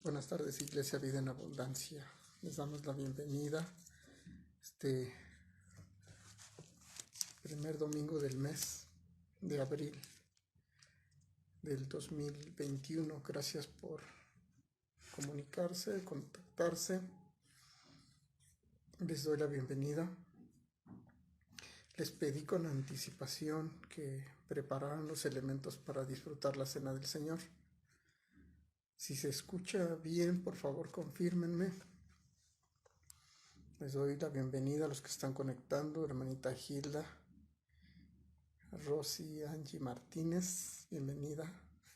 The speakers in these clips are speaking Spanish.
Buenas tardes, Iglesia Vida en Abundancia. Les damos la bienvenida este primer domingo del mes de abril del 2021. Gracias por comunicarse, contactarse. Les doy la bienvenida. Les pedí con anticipación que prepararan los elementos para disfrutar la cena del Señor. Si se escucha bien, por favor, confírmenme. Les doy la bienvenida a los que están conectando, hermanita Gilda, Rosy, Angie Martínez, bienvenida,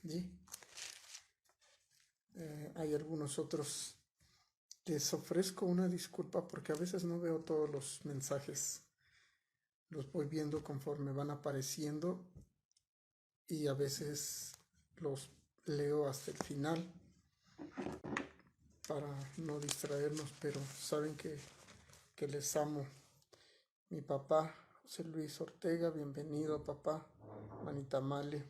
Angie. Hay algunos otros. Les ofrezco una disculpa porque a veces no veo todos los mensajes. Los voy viendo conforme van apareciendo y a veces los leo hasta el final para no distraernos, pero saben que les amo. Mi papá, José Luis Ortega, bienvenido papá, manita Male.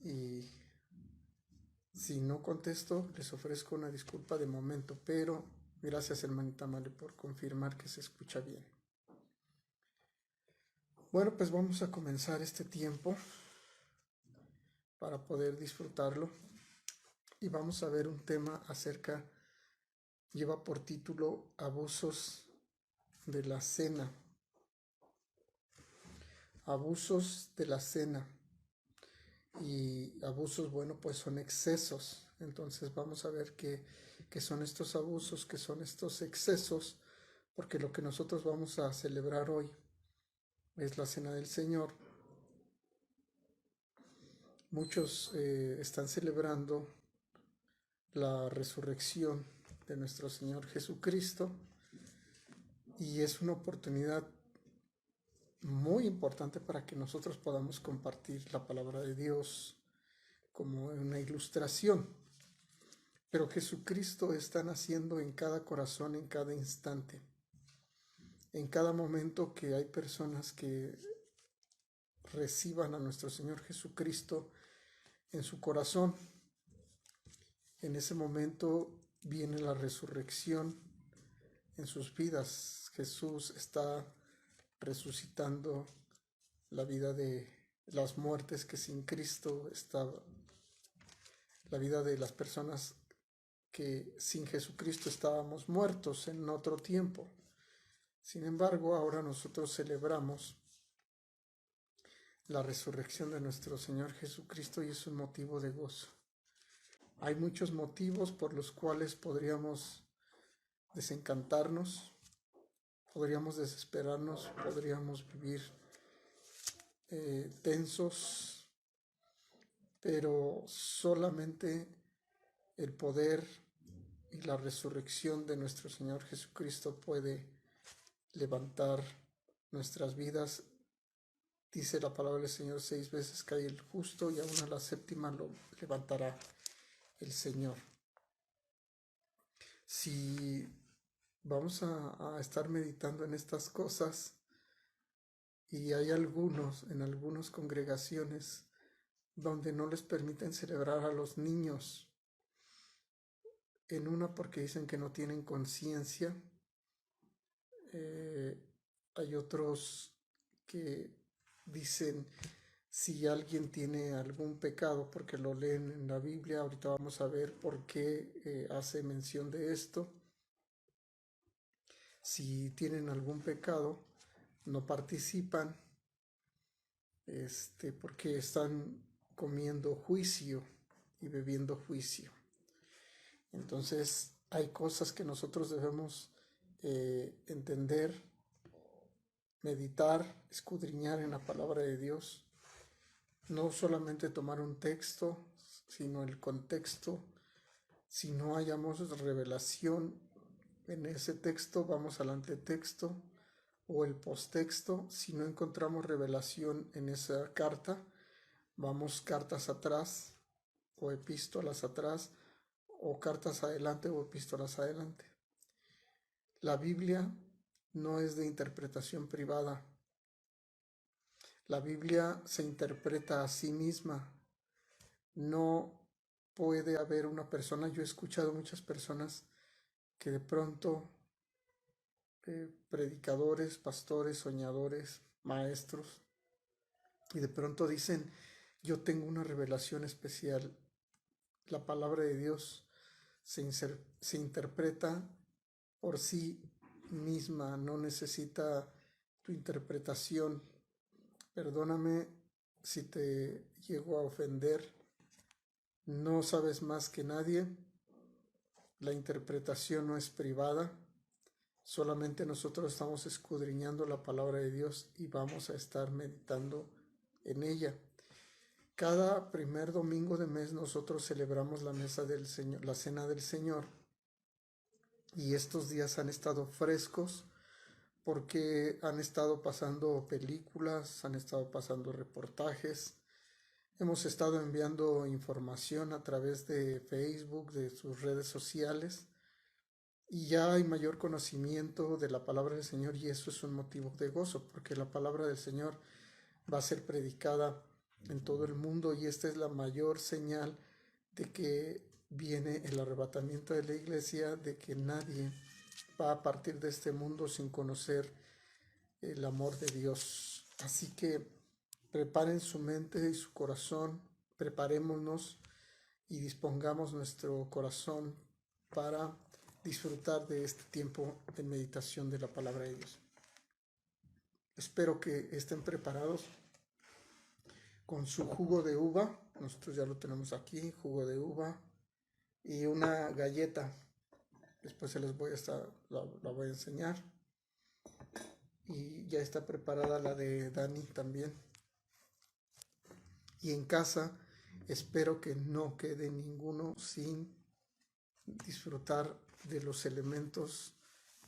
Y si no contesto, les ofrezco una disculpa de momento, pero gracias hermanita Male por confirmar que se escucha bien. Bueno, pues vamos a comenzar este tiempo para poder disfrutarlo y vamos a ver un tema lleva por título Abusos de la cena. Abusos de la cena. Y abusos, bueno, pues son excesos. Entonces vamos a ver qué son estos abusos, qué son estos excesos, porque lo que nosotros vamos a celebrar hoy es la Cena del Señor. Muchos están celebrando la resurrección de nuestro Señor Jesucristo y es una oportunidad muy importante para que nosotros podamos compartir la palabra de Dios como una ilustración. Pero Jesucristo está naciendo en cada corazón, en cada instante, en cada momento que hay personas que reciban a nuestro Señor Jesucristo en su corazón. En ese momento viene la resurrección en sus vidas. Jesús está resucitando la vida de las muertes que sin Cristo estaba, la vida de las personas que sin Jesucristo estábamos muertos en otro tiempo. Sin embargo, ahora nosotros celebramos la resurrección de nuestro Señor Jesucristo y es un motivo de gozo. Hay muchos motivos por los cuales podríamos desencantarnos, podríamos desesperarnos, podríamos vivir tensos, pero solamente el poder y la resurrección de nuestro Señor Jesucristo puede levantar nuestras vidas. Dice la palabra del Señor: 6 veces cae el justo y aún a la séptima lo levantará el Señor. Si vamos a estar meditando en estas cosas, y hay en algunas congregaciones donde no les permiten celebrar a los niños, en una porque dicen que no tienen conciencia, hay otros que dicen si alguien tiene algún pecado, porque lo leen en la Biblia. Ahorita vamos a ver por qué hace mención de esto. Si tienen algún pecado, no participan porque están comiendo juicio y bebiendo juicio. Entonces hay cosas que nosotros debemos entender, meditar, escudriñar en la palabra de Dios. No solamente tomar un texto, sino el contexto. Si no hallamos revelación en ese texto, vamos al antetexto o el posttexto. Si no encontramos revelación en esa carta, vamos cartas atrás o epístolas atrás, o cartas adelante o epístolas adelante. La Biblia no es de interpretación privada. La Biblia se interpreta a sí misma, no puede haber una persona, yo he escuchado muchas personas que de pronto, predicadores, pastores, soñadores, maestros, y de pronto dicen, yo tengo una revelación especial. La palabra de Dios se interpreta por sí misma, no necesita tu interpretación. Perdóname si te llego a ofender, no sabes más que nadie, la interpretación no es privada, solamente nosotros estamos escudriñando la palabra de Dios y vamos a estar meditando en ella. Cada primer domingo de mes nosotros celebramos la mesa del Señor, la cena del Señor, y estos días han estado frescos porque han estado pasando películas, han estado pasando reportajes, hemos estado enviando información a través de Facebook, de sus redes sociales, y ya hay mayor conocimiento de la palabra del Señor, y eso es un motivo de gozo, porque la palabra del Señor va a ser predicada en todo el mundo, y esta es la mayor señal de que viene el arrebatamiento de la iglesia, de que nadie va a partir de este mundo sin conocer el amor de Dios. Así que preparen su mente y su corazón, preparémonos y dispongamos nuestro corazón para disfrutar de este tiempo de meditación de la palabra de Dios. Espero que estén preparados con su jugo de uva. Nosotros ya lo tenemos aquí, jugo de uva y una galleta. Después se les voy a la voy a enseñar. Y ya está preparada la de Dani también. Y en casa espero que no quede ninguno sin disfrutar de los elementos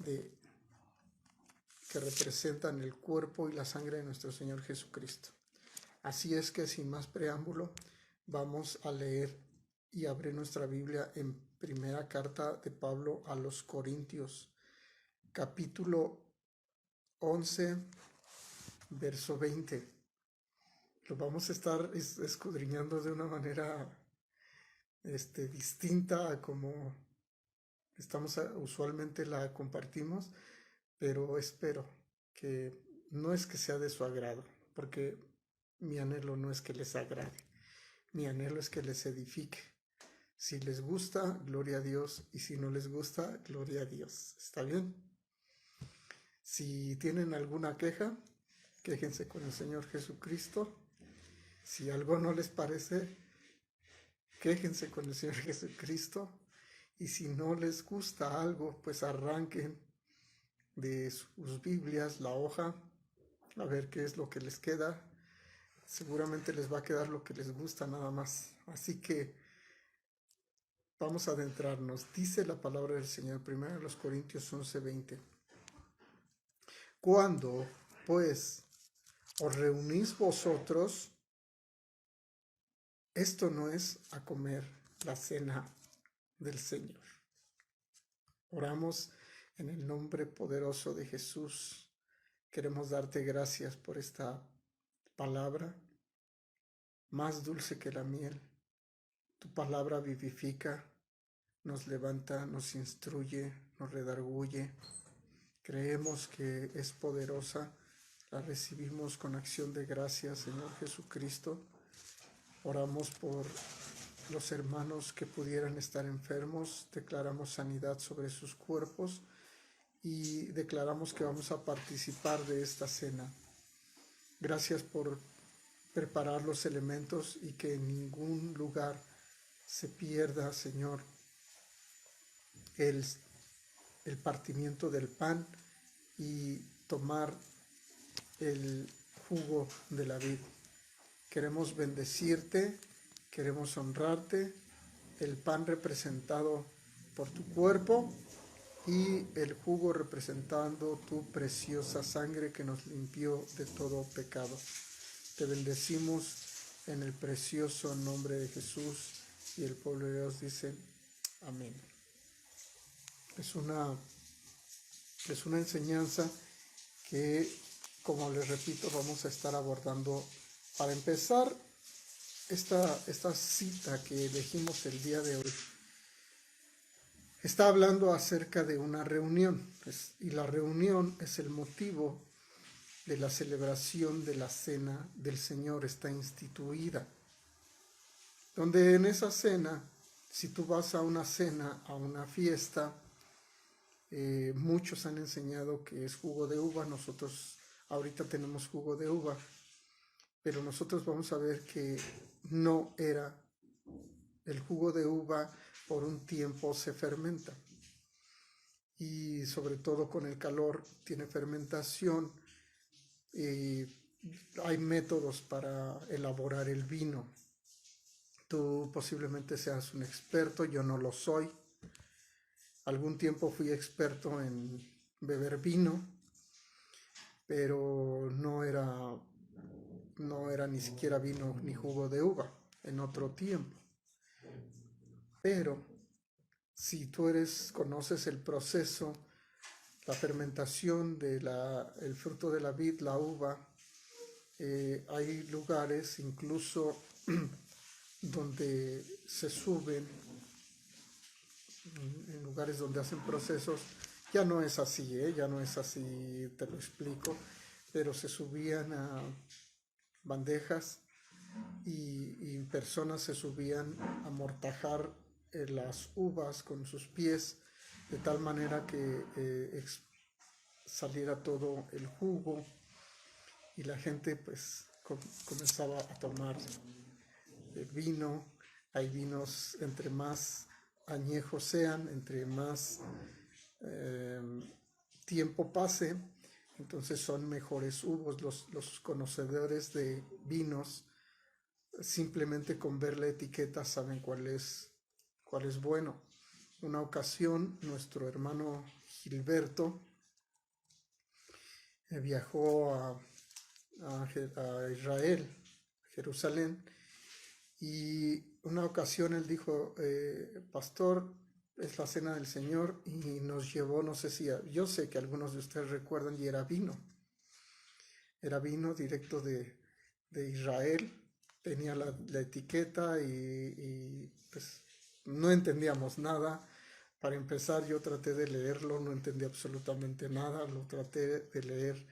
que representan el cuerpo y la sangre de nuestro Señor Jesucristo. Así es que sin más preámbulo, vamos a leer y abrir nuestra Biblia en primera carta de Pablo a los Corintios, capítulo 11, verso 20. Lo vamos a estar escudriñando de una manera distinta a como usualmente la compartimos, pero espero que no es que sea de su agrado, porque mi anhelo no es que les agrade, mi anhelo es que les edifique. Si les gusta, gloria a Dios, y si no les gusta, gloria a Dios. ¿Está bien? Si tienen alguna queja, quéjense con el Señor Jesucristo. Si algo no les parece, quéjense con el Señor Jesucristo. Y si no les gusta algo, pues arranquen de sus Biblias la hoja, a ver qué es lo que les queda. Seguramente les va a quedar lo que les gusta nada más. Así que vamos a adentrarnos. Dice la palabra del Señor, 1 Corintios 11:20. Cuando, pues, os reunís vosotros, esto no es a comer la cena del Señor. Oramos en el nombre poderoso de Jesús. Queremos darte gracias por esta palabra, más dulce que la miel. Tu palabra vivifica, nos levanta, nos instruye, nos redarguye. Creemos que es poderosa, la recibimos con acción de gracias, Señor Jesucristo. Oramos por los hermanos que pudieran estar enfermos, declaramos sanidad sobre sus cuerpos y declaramos que vamos a participar de esta cena. Gracias por preparar los elementos y que en ningún lugar se pierda, Señor, el partimiento del pan y tomar el jugo de la vid. Queremos bendecirte, queremos honrarte, el pan representado por tu cuerpo y el jugo representando tu preciosa sangre que nos limpió de todo pecado. Te bendecimos en el precioso nombre de Jesús, y el pueblo de Dios dice amén. Es una enseñanza que, como les repito, vamos a estar abordando. Para empezar, esta cita que elegimos el día de hoy está hablando acerca de una reunión, y la reunión es el motivo de la celebración de la cena del Señor, está instituida. Donde en esa cena, si tú vas a una cena, a una fiesta, muchos han enseñado que es jugo de uva. Nosotros ahorita tenemos jugo de uva, pero nosotros vamos a ver que no era el jugo de uva. Por un tiempo se fermenta y sobre todo con el calor tiene fermentación. Hay métodos para elaborar el vino. Tú posiblemente seas un experto, yo no lo soy. Algún tiempo fui experto en beber vino, pero no era ni siquiera vino ni jugo de uva en otro tiempo. Pero si tú conoces el proceso, la fermentación del fruto de la vid, la uva, hay lugares incluso donde se suben, en lugares donde hacen procesos. Ya no es así, ya no es así, te lo explico, pero se subían a bandejas y personas se subían a amortajar las uvas con sus pies de tal manera que saliera todo el jugo y la gente pues comenzaba a tomar vino. Hay vinos, entre más añejos sean, entre más tiempo pase, entonces son mejores uvos. Los conocedores de vinos, simplemente con ver la etiqueta saben cuál es bueno. Una ocasión, nuestro hermano Gilberto viajó a Israel, Jerusalén, y una ocasión él dijo, pastor, es la cena del Señor, y nos llevó, no sé si, yo sé que algunos de ustedes recuerdan, y era vino directo de Israel, tenía la etiqueta y pues no entendíamos nada. Para empezar, yo traté de leerlo, no entendí absolutamente nada, lo traté de leer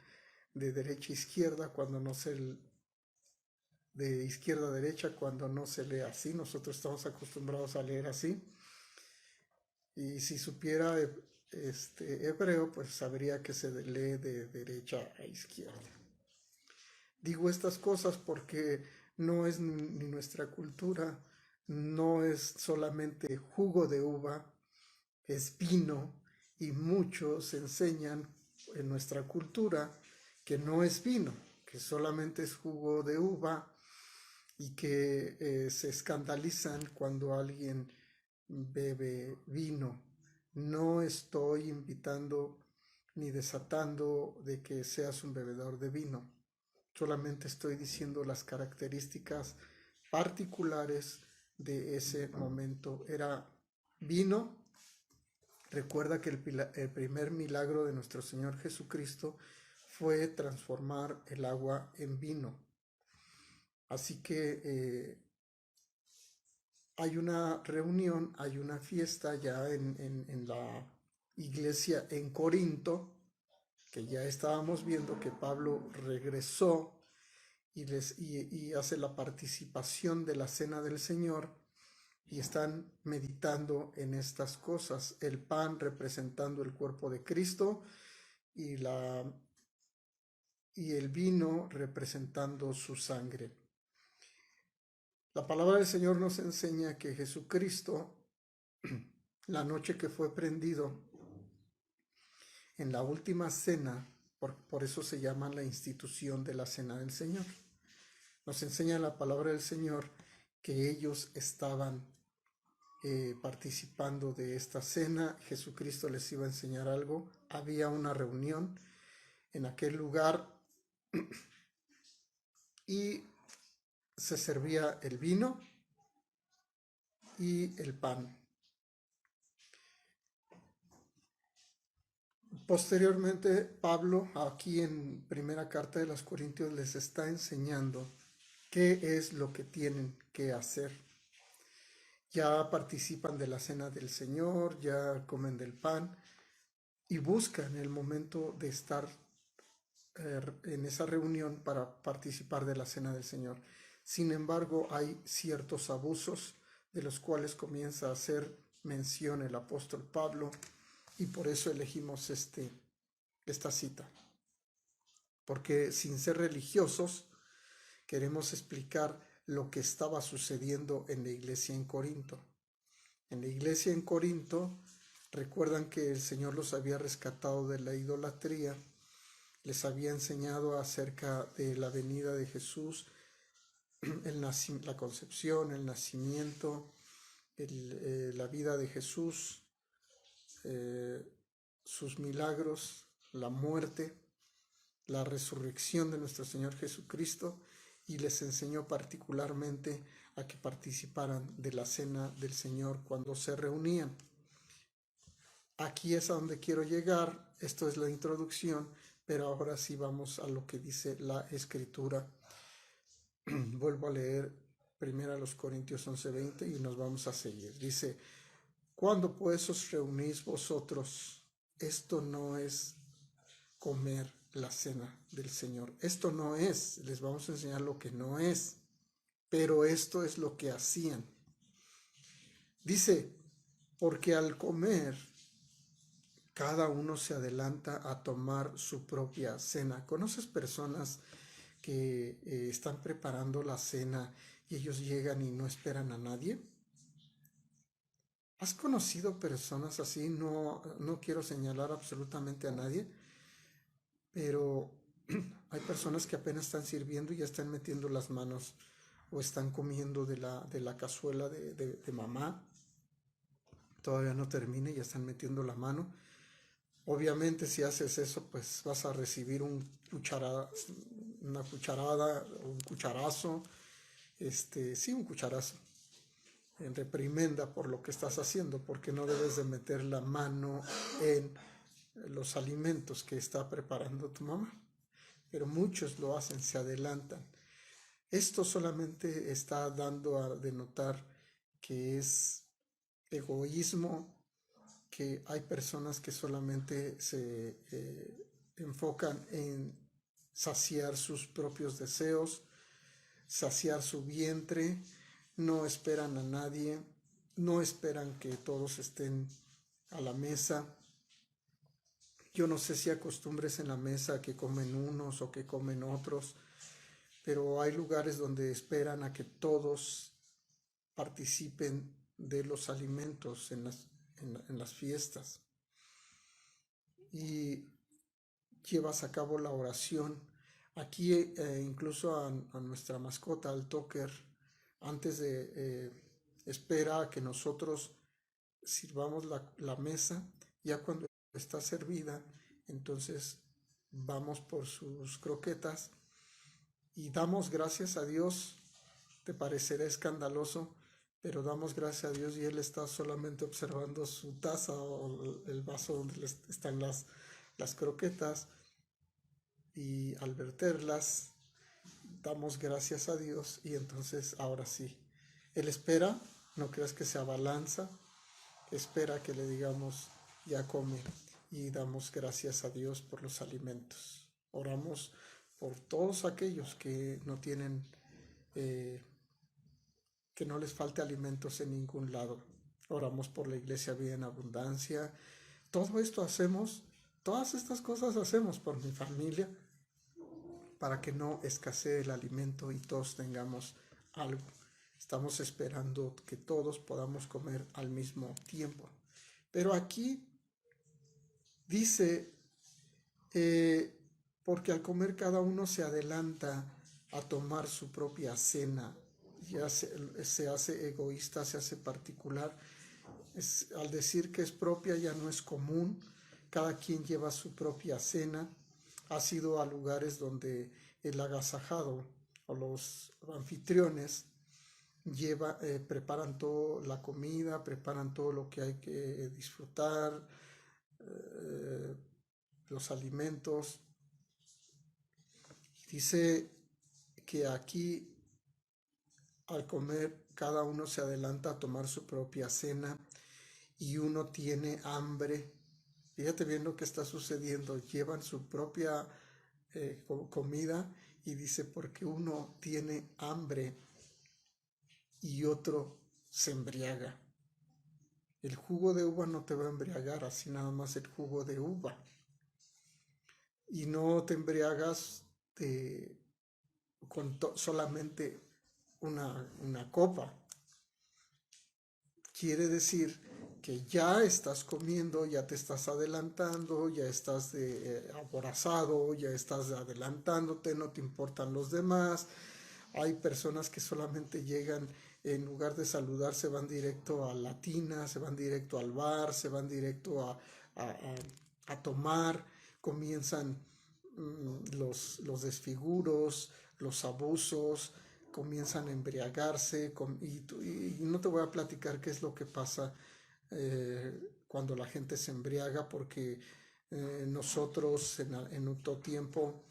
de derecha a izquierda, de izquierda a derecha, cuando no se lee así. Nosotros estamos acostumbrados a leer así. Y si supiera hebreo, pues sabría que se lee de derecha a izquierda. Digo estas cosas porque no es ni nuestra cultura, no es solamente jugo de uva, es vino, y muchos enseñan en nuestra cultura que no es vino, que solamente es jugo de uva, y que se escandalizan cuando alguien bebe vino. No estoy invitando ni desatando de que seas un bebedor de vino. Solamente estoy diciendo las características particulares de ese momento. Era vino. Recuerda que el primer milagro de nuestro Señor Jesucristo fue transformar el agua en vino. Así que hay una reunión, hay una fiesta ya en la iglesia en Corinto, que ya estábamos viendo que Pablo regresó y hace la participación de la cena del Señor, y están meditando en estas cosas, el pan representando el cuerpo de Cristo y el vino representando su sangre. La palabra del Señor nos enseña que Jesucristo, la noche que fue prendido, en la última cena, por eso se llama la institución de la cena del Señor, nos enseña la palabra del Señor que ellos estaban participando de esta cena. Jesucristo les iba a enseñar algo. Había una reunión en aquel lugar y se servía el vino y el pan. Posteriormente, Pablo, aquí en primera carta de los Corintios, les está enseñando qué es lo que tienen que hacer. Ya participan de la cena del Señor, ya comen del pan y buscan el momento de estar en esa reunión para participar de la cena del Señor. Sin embargo, hay ciertos abusos de los cuales comienza a hacer mención el apóstol Pablo y por eso elegimos esta cita. Porque sin ser religiosos, queremos explicar lo que estaba sucediendo en la iglesia en Corinto. En la iglesia en Corinto, recuerdan que el Señor los había rescatado de la idolatría, les había enseñado acerca de la venida de Jesús, la concepción, el nacimiento, la vida de Jesús, sus milagros, la muerte, la resurrección de nuestro Señor Jesucristo, y les enseñó particularmente a que participaran de la cena del Señor cuando se reunían. Aquí es a donde quiero llegar, esto es la introducción, pero ahora sí vamos a lo que dice la Escritura. Vuelvo a leer 1 Corintios 11:20 y nos vamos a seguir. Dice, ¿cuándo pues os reunís vosotros? Esto no es comer la cena del Señor. Esto no es, les vamos a enseñar lo que no es, pero esto es lo que hacían. Dice, porque al comer, cada uno se adelanta a tomar su propia cena. ¿Conoces personas que están preparando la cena y ellos llegan y no esperan a nadie? ¿Has conocido personas así? No quiero señalar absolutamente a nadie, pero hay personas que apenas están sirviendo y ya están metiendo las manos o están comiendo de la cazuela de mamá. Todavía no termine y ya están metiendo la mano. Obviamente si haces eso, pues vas a recibir una cucharada, un cucharazo, sí, un cucharazo, en reprimenda por lo que estás haciendo, porque no debes de meter la mano en los alimentos que está preparando tu mamá. Pero muchos lo hacen, se adelantan. Esto solamente está dando a denotar que es egoísmo, que hay personas que solamente se enfocan en saciar sus propios deseos, saciar su vientre, no esperan a nadie, no esperan que todos estén a la mesa. Yo no sé si acostumbres en la mesa que comen unos o que comen otros, pero hay lugares donde esperan a que todos participen de los alimentos en las fiestas. Y llevas a cabo la oración. Aquí incluso a nuestra mascota, al Toker, antes de espera a que nosotros sirvamos la mesa. Ya cuando está servida, entonces vamos por sus croquetas y damos gracias a Dios. Te parecerá escandaloso, pero damos gracias a Dios y Él está solamente observando su taza o el vaso donde están las croquetas, y al verterlas damos gracias a Dios y entonces ahora sí, Él espera, no creas que se abalanza, espera que le digamos ya come y damos gracias a Dios por los alimentos. Oramos por todos aquellos que no tienen, que no les falte alimentos en ningún lado. Oramos por la iglesia Vida en Abundancia. Todo esto hacemos, todas estas cosas hacemos por mi familia, para que no escasee el alimento y todos tengamos algo. Estamos esperando que todos podamos comer al mismo tiempo. Pero aquí dice, porque al comer cada uno se adelanta a tomar su propia cena. Ya se hace egoísta, se hace particular. Al decir que es propia ya no es común. Cada quien lleva su propia cena. Ha sido a lugares donde el agasajado o los anfitriones preparan toda la comida, preparan todo lo que hay que disfrutar, los alimentos. Dice que aquí al comer, cada uno se adelanta a tomar su propia cena y uno tiene hambre. Fíjate bien lo que está sucediendo. Llevan su propia comida y dice, porque uno tiene hambre y otro se embriaga. El jugo de uva no te va a embriagar, así nada más el jugo de uva. Y no te embriagas con solamente una copa. Quiere decir que ya estás comiendo, ya te estás adelantando, ya estás aborazado, ya estás adelantándote, no te importan los demás. Hay personas que solamente llegan, en lugar de saludar, se van directo a la tina, se van directo al bar, se van directo a tomar, comienzan los desfiguros, los abusos, comienzan a embriagarse y no te voy a platicar qué es lo que pasa cuando la gente se embriaga, porque nosotros en otro tiempo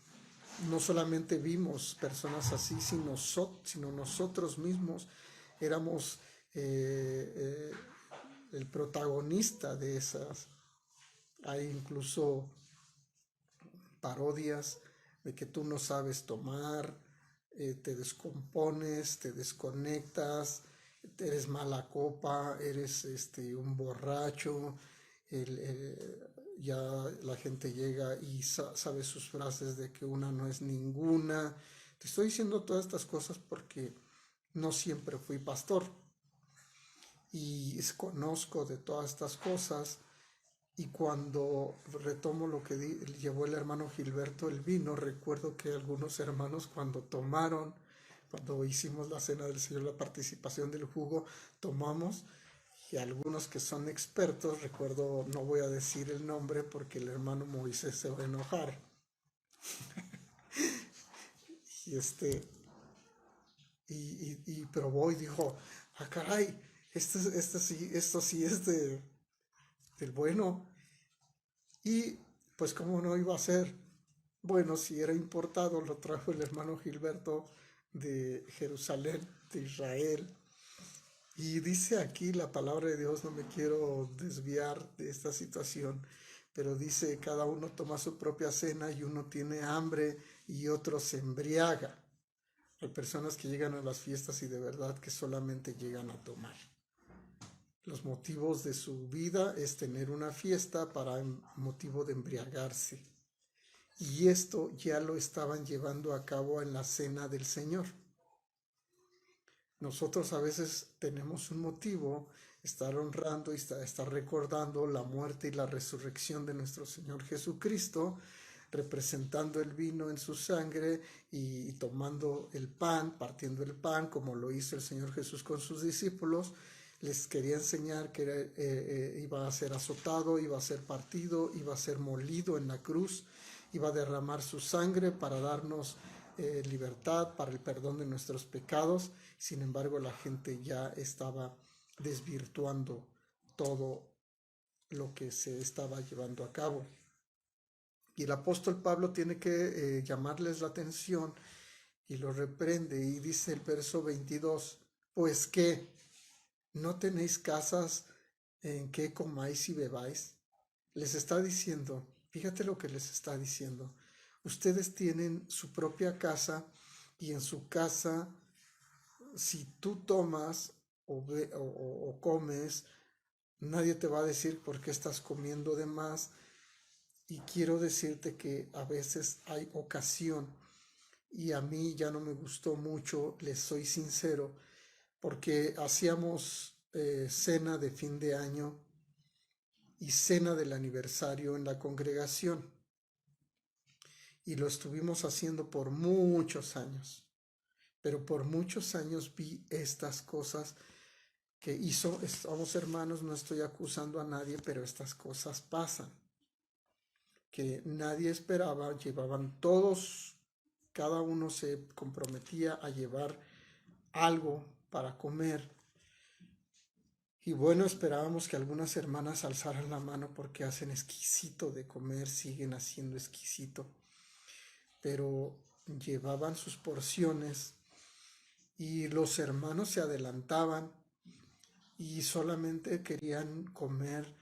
no solamente vimos personas así, sino nosotros mismos éramos el protagonista de esas. Hay incluso parodias de que tú no sabes tomar, te descompones, te desconectas, eres mala copa, eres un borracho, ya la gente llega y sabe sus frases de que una no es ninguna. Te estoy diciendo todas estas cosas porque no siempre fui pastor y conozco de todas estas cosas. Y cuando retomo lo que llevó el hermano Gilberto el vino, recuerdo que algunos hermanos cuando hicimos la cena del Señor, la participación del jugo, tomamos, y algunos que son expertos, recuerdo, no voy a decir el nombre porque el hermano Moisés se va a enojar. Y y probó y dijo, ah caray, esto sí es del bueno. Y pues cómo no iba a ser. Bueno, si era importado, lo trajo el hermano Gilberto de Jerusalén, de Israel. Y dice aquí la palabra de Dios, no me quiero desviar de esta situación, pero dice, cada uno toma su propia cena y uno tiene hambre y otro se embriaga. Hay personas que llegan a las fiestas y de verdad que solamente llegan a tomar. Los motivos de su vida es tener una fiesta para motivo de embriagarse. Y esto ya lo estaban llevando a cabo en la cena del Señor. Nosotros a veces tenemos un motivo, estar honrando y estar recordando la muerte y la resurrección de nuestro Señor Jesucristo, representando el vino en su sangre y tomando el pan, partiendo el pan, como lo hizo el Señor Jesús con sus discípulos. Les quería enseñar que iba a ser azotado, iba a ser partido, iba a ser molido en la cruz, iba a derramar su sangre para darnos libertad, para el perdón de nuestros pecados. Sin embargo, la gente ya estaba desvirtuando todo lo que se estaba llevando a cabo. Y el apóstol Pablo tiene que llamarles la atención y lo reprende, y dice el verso 22, pues que no tenéis casas en que comáis y bebáis. Les está diciendo, fíjate lo que les está diciendo, ustedes tienen su propia casa y en su casa, si tú tomas o comes, nadie te va a decir por qué estás comiendo de más. Y quiero decirte que a veces hay ocasión, y a mí ya no me gustó mucho, les soy sincero, porque hacíamos cena de fin de año y cena del aniversario en la congregación, y lo estuvimos haciendo por muchos años, pero por muchos años vi estas cosas que hizo, estamos hermanos, no estoy acusando a nadie, pero estas cosas pasan, que nadie esperaba, llevaban todos, cada uno se comprometía a llevar algo para comer. Y bueno, esperábamos que algunas hermanas alzaran la mano porque hacen exquisito de comer, siguen haciendo exquisito, pero llevaban sus porciones y los hermanos se adelantaban y solamente querían comer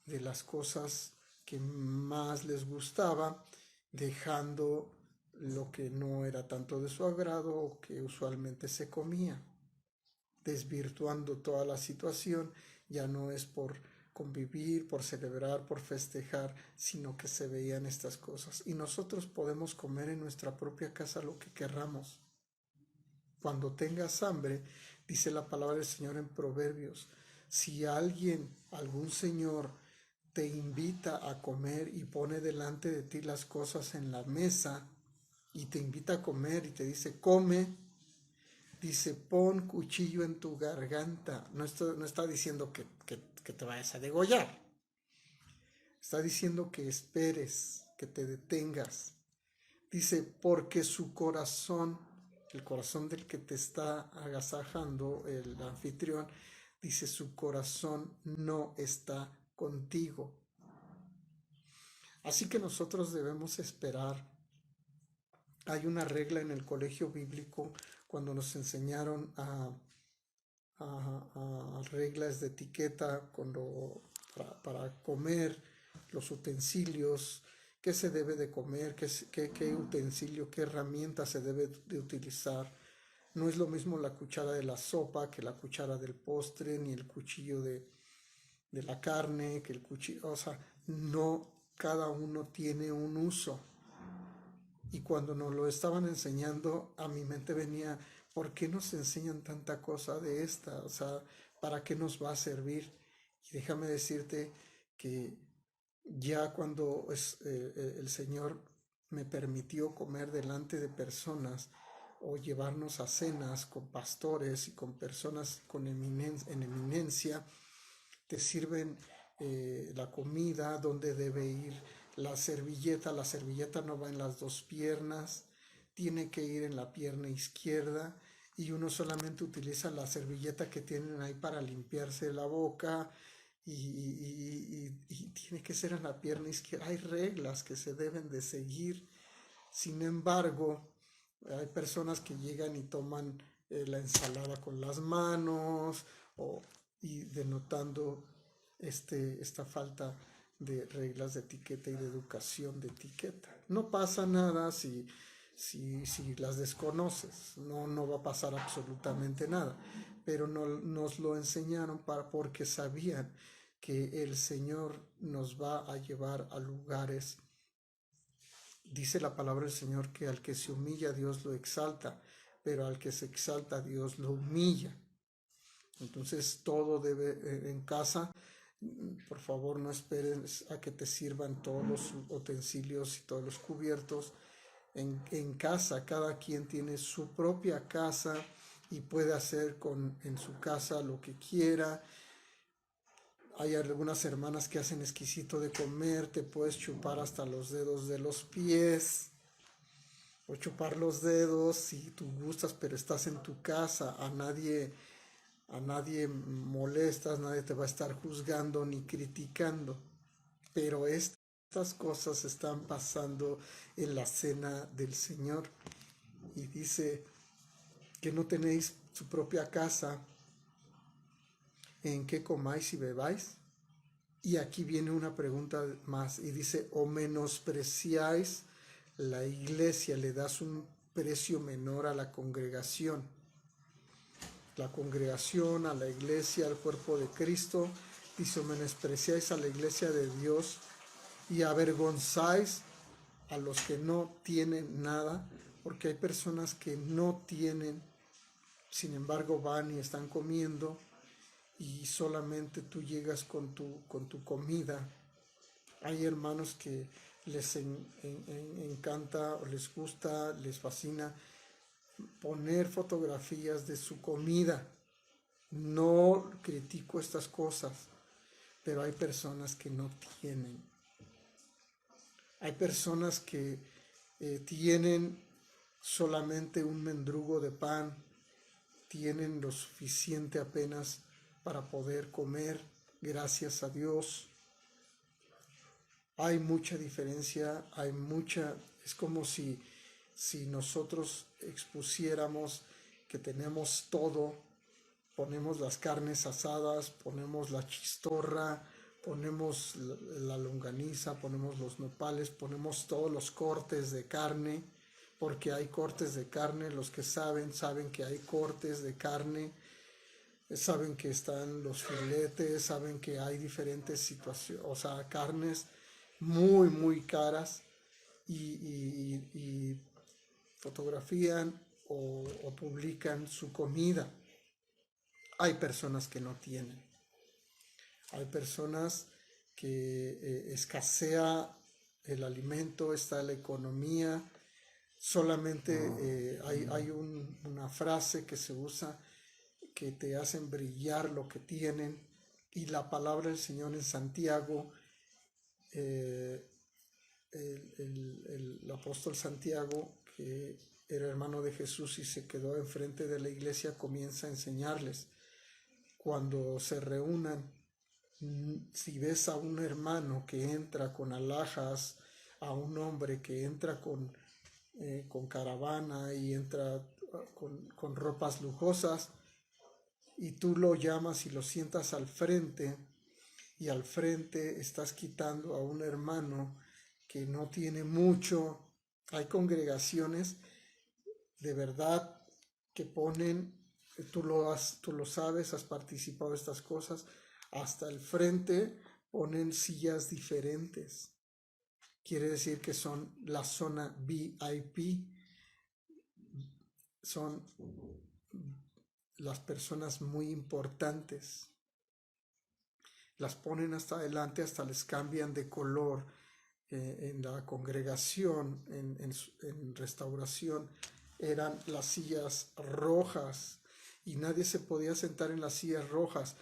de las cosas que más les gustaba, dejando lo que no era tanto de su agrado o que usualmente se comía, desvirtuando toda la situación. Ya no es por convivir, por celebrar, por festejar, sino que se veían estas cosas. Y nosotros podemos comer en nuestra propia casa lo que querramos. Cuando tengas hambre, dice la palabra del Señor en Proverbios, si alguien, algún señor, te invita a comer y pone delante de ti las cosas en la mesa y te invita a comer y te dice, come, dice, pon cuchillo en tu garganta. No está diciendo que te vayas a degollar. Está diciendo que esperes, que te detengas. Dice, porque su corazón, el corazón del que te está agasajando, el anfitrión, dice, su corazón no está contigo. Así que nosotros debemos esperar. Hay una regla en el colegio bíblico cuando nos enseñaron a reglas de etiqueta para comer, los utensilios, qué se debe de comer, qué utensilio, qué herramienta se debe de utilizar. No es lo mismo la cuchara de la sopa que la cuchara del postre, ni el cuchillo de la carne, que el cuchillo, o sea, no, cada uno tiene un uso. Y cuando nos lo estaban enseñando, a mi mente venía, ¿por qué nos enseñan tanta cosa de esta? O sea, ¿para qué nos va a servir? Y déjame decirte que ya cuando el Señor me permitió comer delante de personas o llevarnos a cenas con pastores y con personas en eminencia, te sirven la comida, donde debe ir la servilleta no va en las dos piernas, tiene que ir en la pierna izquierda y uno solamente utiliza la servilleta que tienen ahí para limpiarse la boca y tiene que ser en la pierna izquierda. Hay reglas que se deben de seguir. Sin embargo, hay personas que llegan y toman la ensalada con las manos y denotando esta falta de reglas de etiqueta y de educación de etiqueta. No pasa nada si las desconoces, no va a pasar absolutamente nada, pero nos lo enseñaron porque sabían que el Señor nos va a llevar a lugares. Dice la palabra del Señor que al que se humilla Dios lo exalta, pero al que se exalta Dios lo humilla. Entonces todo debe en casa. Por favor, no esperes a que te sirvan todos los utensilios y todos los cubiertos. En casa, cada quien tiene su propia casa y puede hacer en su casa lo que quiera. Hay algunas hermanas que hacen exquisito de comer, te puedes chupar hasta los dedos de los pies o chupar los dedos si tú gustas, pero estás en tu casa, a nadie molestas, nadie te va a estar juzgando ni criticando. Pero estas cosas están pasando en la cena del Señor. Y dice que no tenéis su propia casa en que comáis y bebáis. Y aquí viene una pregunta más y dice, o menospreciáis la iglesia, le das un precio menor a la congregación. La congregación, a la iglesia, al cuerpo de Cristo, dice, o menospreciáis a la iglesia de Dios y avergonzáis a los que no tienen nada, porque hay personas que no tienen, sin embargo van y están comiendo y solamente tú llegas con tu comida. Hay hermanos que les encanta, o les gusta, les fascina poner fotografías de su comida. No critico estas cosas, pero hay personas que no tienen. Hay personas que tienen solamente un mendrugo de pan, tienen lo suficiente apenas para poder comer, gracias a Dios. Hay mucha diferencia, es como si nosotros expusiéramos que tenemos todo, ponemos las carnes asadas, ponemos la chistorra, ponemos la longaniza, ponemos los nopales, ponemos todos los cortes de carne, porque hay cortes de carne, los que saben que hay cortes de carne, saben que están los filetes, saben que hay diferentes situaciones, o sea, carnes muy, muy caras y fotografían o publican su comida. Hay personas que no tienen, hay personas que escasea el alimento, está la economía, solamente hay una frase que se usa que te hacen brillar lo que tienen, y la palabra del Señor en Santiago, eh, el apóstol Santiago, que era hermano de Jesús y se quedó enfrente de la iglesia, comienza a enseñarles, cuando se reúnan, si ves a un hermano que entra con alhajas, a un hombre que entra con caravana y entra con ropas lujosas, y tú lo llamas y lo sientas al frente, y al frente estás quitando a un hermano que no tiene mucho. Hay congregaciones de verdad que ponen, tú lo sabes, has participado de estas cosas, hasta el frente ponen sillas diferentes. Quiere decir que son la zona VIP, son las personas muy importantes. Las ponen hasta adelante, hasta les cambian de color. En la congregación, en restauración, eran las sillas rojas y nadie se podía sentar en las sillas rojas.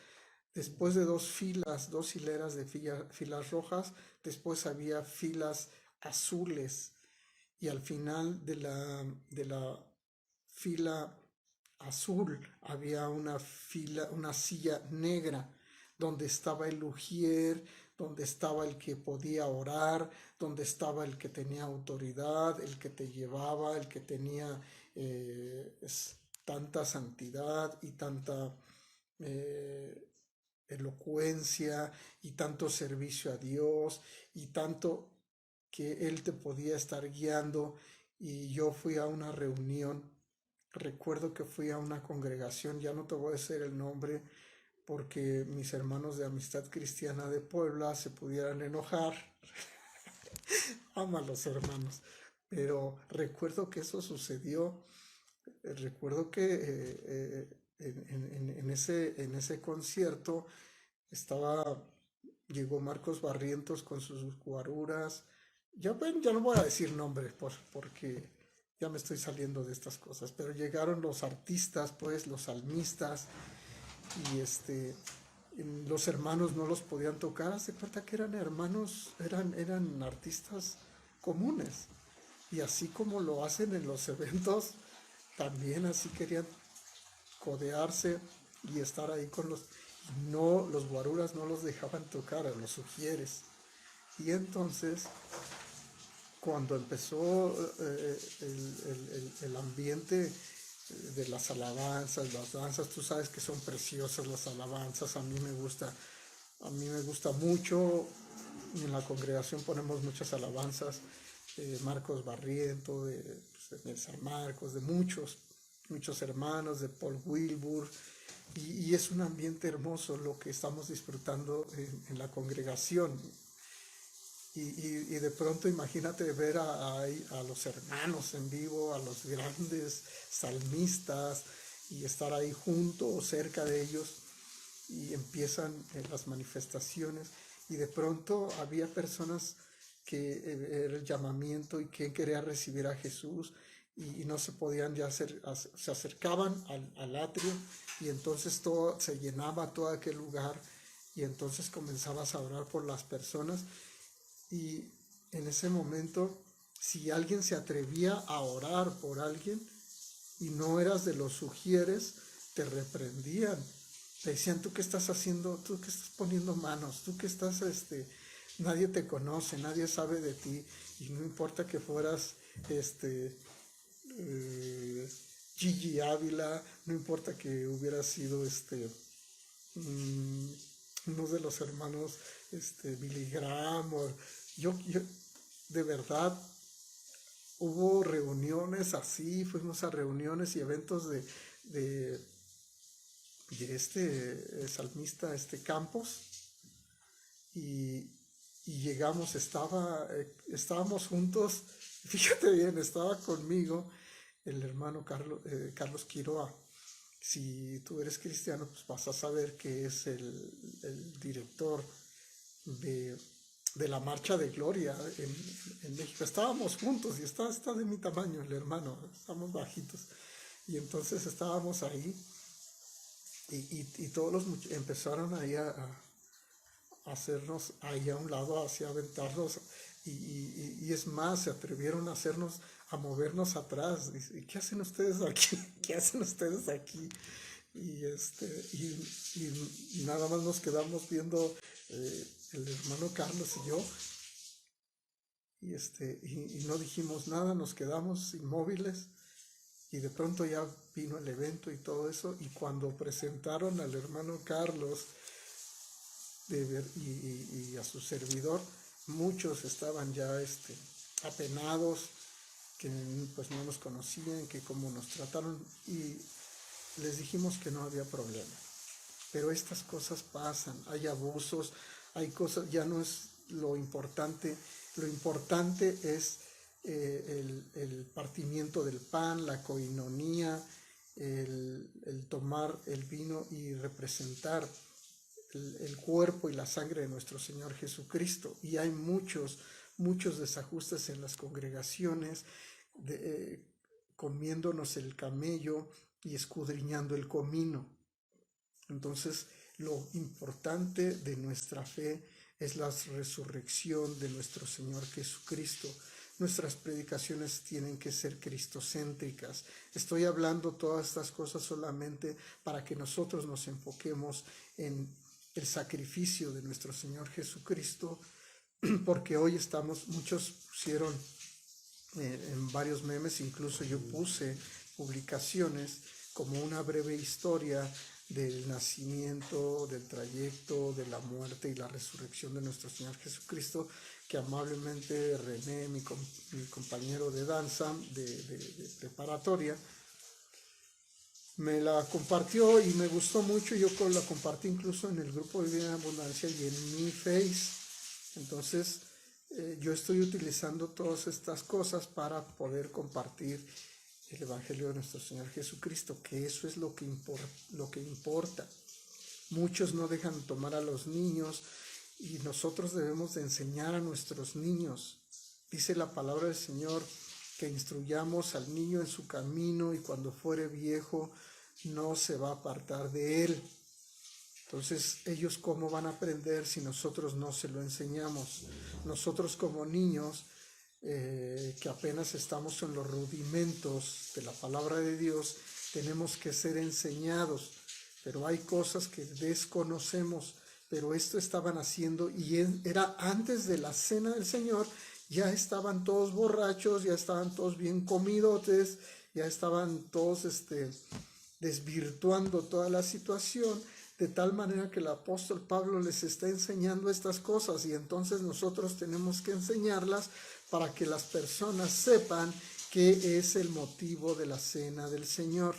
Después de dos hileras de filas rojas, después había filas azules, y al final de la fila azul había una silla negra, donde estaba el ujier, donde estaba el que podía orar, donde estaba el que tenía autoridad, el que te llevaba, el que tenía tanta santidad y tanta elocuencia y tanto servicio a Dios y tanto que Él te podía estar guiando. Y yo fui a una reunión, recuerdo que fui a una congregación, ya no te voy a decir el nombre porque mis hermanos de Amistad Cristiana de Puebla se pudieran enojar. Ama a los hermanos, pero recuerdo que eso sucedió. Recuerdo que en ese concierto llegó Marcos Barrientos con sus guaruras. Ya, ya no voy a decir nombres porque ya me estoy saliendo de estas cosas, pero llegaron los artistas, pues los salmistas, y los hermanos no los podían tocar. Haz de cuenta que eran hermanos, eran artistas comunes, y así como lo hacen en los eventos, también así querían codearse y estar ahí con no, los guaruras no los dejaban tocar, a los sugieres. Y entonces, cuando empezó el ambiente de las alabanzas, las danzas, tú sabes que son preciosas las alabanzas, a mí me gusta mucho. En la congregación ponemos muchas alabanzas, Marcos Barriento, de San Marcos, de muchos hermanos, de Paul Wilbur, y es un ambiente hermoso lo que estamos disfrutando en la congregación. Y de pronto imagínate ver a los hermanos en vivo, a los grandes salmistas, y estar ahí junto o cerca de ellos, y empiezan las manifestaciones, y de pronto había personas que era el llamamiento y que quería recibir a Jesús, y no se podían ya se acercaban al atrio, y entonces todo se llenaba, todo aquel lugar, y entonces comenzabas a orar por las personas. Y en ese momento, si alguien se atrevía a orar por alguien y no eras de los sugieres, te reprendían. Te decían, ¿tú qué estás haciendo? ¿Tú qué estás poniendo manos? ¿Tú qué estás, nadie te conoce, nadie sabe de ti? Y no importa que fueras, Gigi Ávila, no importa que hubiera sido uno de los hermanos Billy Graham, yo de verdad hubo reuniones así, fuimos a reuniones y eventos de salmista Campos, y llegamos, estábamos juntos, fíjate bien, estaba conmigo el hermano Carlos Quiroa. Si tú eres cristiano, pues vas a saber que es el director de la Marcha de Gloria en México. Estábamos juntos y está de mi tamaño el hermano, estamos bajitos. Y entonces estábamos ahí y todos los empezaron ahí a hacernos ahí a un lado, hacia aventarnos, y es más, se atrevieron a hacernos, a movernos atrás. Dice, ¿qué hacen ustedes aquí? ¿Qué hacen ustedes aquí? Y nada más nos quedamos viendo el hermano Carlos y yo, y no dijimos nada, nos quedamos inmóviles, y de pronto ya vino el evento y todo eso, y cuando presentaron al hermano Carlos y a su servidor, muchos estaban ya apenados, que pues no nos conocían, que cómo nos trataron, y les dijimos que no había problema. Pero estas cosas pasan, hay abusos, hay cosas, ya no es lo importante es el partimiento del pan, la coinonía, el tomar el vino y representar el cuerpo y la sangre de nuestro Señor Jesucristo. Y hay muchos desajustes en las congregaciones, comiéndonos el camello y escudriñando el comino. Entonces, lo importante de nuestra fe es la resurrección de nuestro Señor Jesucristo. Nuestras predicaciones tienen que ser cristocéntricas. Estoy hablando todas estas cosas solamente para que nosotros nos enfoquemos en el sacrificio de nuestro Señor Jesucristo, porque hoy muchos pusieron en varios memes, incluso yo puse publicaciones como una breve historia del nacimiento, del trayecto, de la muerte y la resurrección de nuestro Señor Jesucristo, que amablemente René, mi compañero de danza de preparatoria, me la compartió y me gustó mucho. Yo la compartí incluso en el grupo de Vida en Abundancia y en mi Face. Entonces yo estoy utilizando todas estas cosas para poder compartir el Evangelio de nuestro Señor Jesucristo, que eso es lo que importa. Muchos no dejan tomar a los niños, y nosotros debemos de enseñar a nuestros niños. Dice la palabra del Señor que instruyamos al niño en su camino, y cuando fuere viejo no se va a apartar de él. Entonces, ellos cómo van a aprender si nosotros no se lo enseñamos. Nosotros como niños, que apenas estamos en los rudimentos de la palabra de Dios, tenemos que ser enseñados, pero hay cosas que desconocemos. Pero esto estaban haciendo, y era antes de la cena del Señor. Ya estaban todos borrachos, ya estaban todos bien comidotes, ya estaban todos desvirtuando toda la situación, de tal manera que el apóstol Pablo les está enseñando estas cosas, y entonces nosotros tenemos que enseñarlas para que las personas sepan qué es el motivo de la cena del Señor,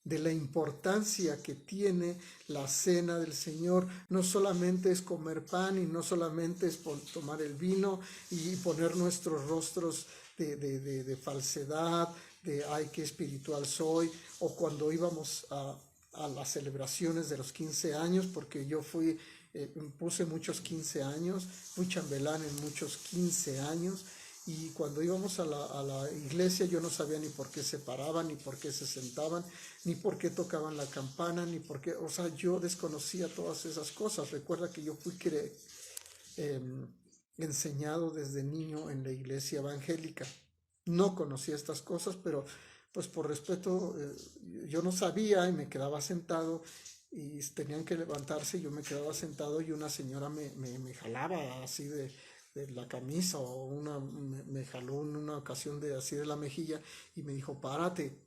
de la importancia que tiene la cena del Señor. No solamente es comer pan, y no solamente es tomar el vino y poner nuestros rostros de falsedad, de ay, qué espiritual soy, o cuando íbamos a las celebraciones de los 15 años, porque yo puse muchos 15 años, fui chambelán en muchos 15 años, y cuando íbamos a la iglesia yo no sabía ni por qué se paraban, ni por qué se sentaban, ni por qué tocaban la campana, ni por qué, yo desconocía todas esas cosas. Recuerda que yo fui enseñado desde niño en la iglesia evangélica. No conocía estas cosas, pero pues por respeto yo no sabía, y me quedaba sentado, y tenían que levantarse y yo me quedaba sentado, y una señora me jalaba así de la camisa, o me jaló en una ocasión de así de la mejilla y me dijo, párate.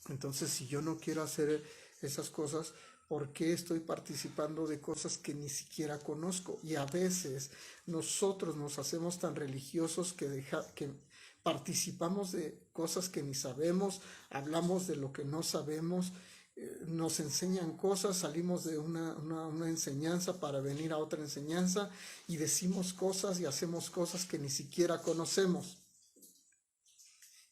Entonces, si yo no quiero hacer esas cosas, ¿por qué estoy participando de cosas que ni siquiera conozco? Y a veces nosotros nos hacemos tan religiosos que participamos de cosas que ni sabemos, hablamos de lo que no sabemos, nos enseñan cosas, salimos de una enseñanza para venir a otra enseñanza y decimos cosas y hacemos cosas que ni siquiera conocemos.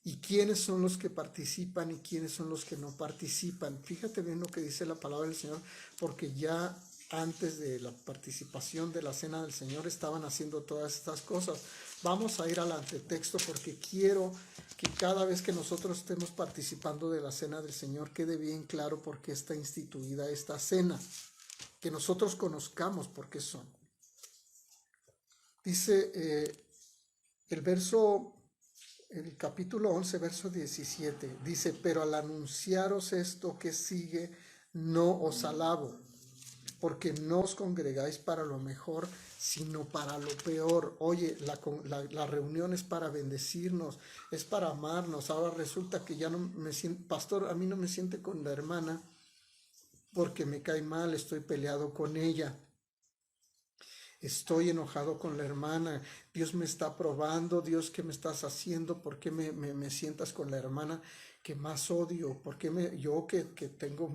¿Y quiénes son los que participan y quiénes son los que no participan? Fíjate bien lo que dice la palabra del Señor, porque ya antes de la participación de la cena del Señor estaban haciendo todas estas cosas. Vamos a ir al antetexto porque quiero que cada vez que nosotros estemos participando de la cena del Señor quede bien claro por qué está instituida esta cena, que nosotros conozcamos por qué son. Dice el capítulo 11, verso 17, dice, pero al anunciaros esto que sigue, no os alabo, porque no os congregáis para lo mejor, sino para lo peor. Oye, la reunión es para bendecirnos, es para amarnos. Ahora resulta que ya no me siento, pastor, a mí no me siente con la hermana porque me cae mal, estoy peleado con ella. Estoy enojado con la hermana, Dios me está probando, Dios, ¿qué me estás haciendo? ¿Por qué me sientas con la hermana que más odio? ¿Por qué yo que tengo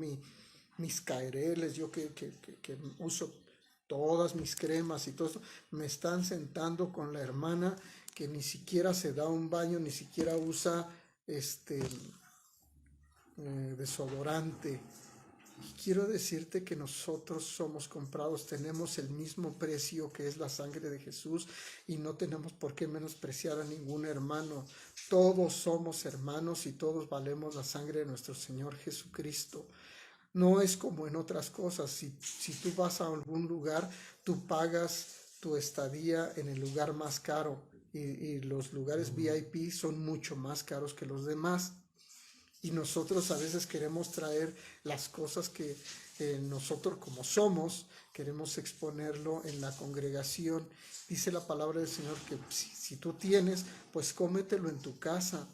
mis caireles, yo que uso todas mis cremas y todo esto, me están sentando con la hermana que ni siquiera se da un baño, ni siquiera usa desodorante? Quiero decirte que nosotros somos comprados, tenemos el mismo precio que es la sangre de Jesús y no tenemos por qué menospreciar a ningún hermano. Todos somos hermanos y todos valemos la sangre de nuestro Señor Jesucristo. No es como en otras cosas. Si tú vas a algún lugar, tú pagas tu estadía en el lugar más caro y los lugares VIP son mucho más caros que los demás. Y nosotros a veces queremos traer las cosas que nosotros como somos, queremos exponerlo en la congregación. Dice la palabra del Señor que si tú tienes, pues cómetelo en tu casa.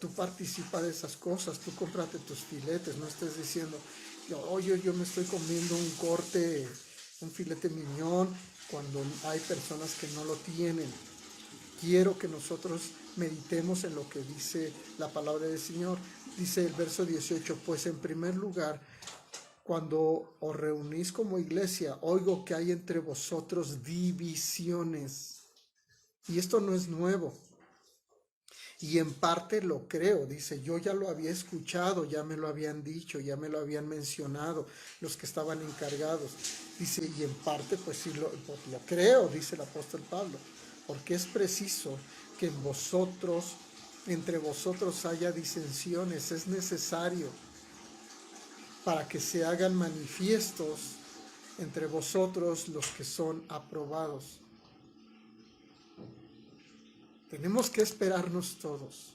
Tú participa de esas cosas, tú cómprate tus filetes, no estés diciendo, oye, yo me estoy comiendo un filete miñón, cuando hay personas que no lo tienen. Quiero que nosotros meditemos en lo que dice la palabra del Señor. Dice el verso 18, pues en primer lugar, cuando os reunís como iglesia, oigo que hay entre vosotros divisiones. Y esto no es nuevo. Y en parte lo creo, dice, yo ya lo había escuchado, ya me lo habían dicho, ya me lo habían mencionado los que estaban encargados. Dice, y en parte pues sí lo creo, dice el apóstol Pablo, porque es preciso que entre vosotros haya disensiones, es necesario para que se hagan manifiestos entre vosotros los que son aprobados. Tenemos que esperarnos todos.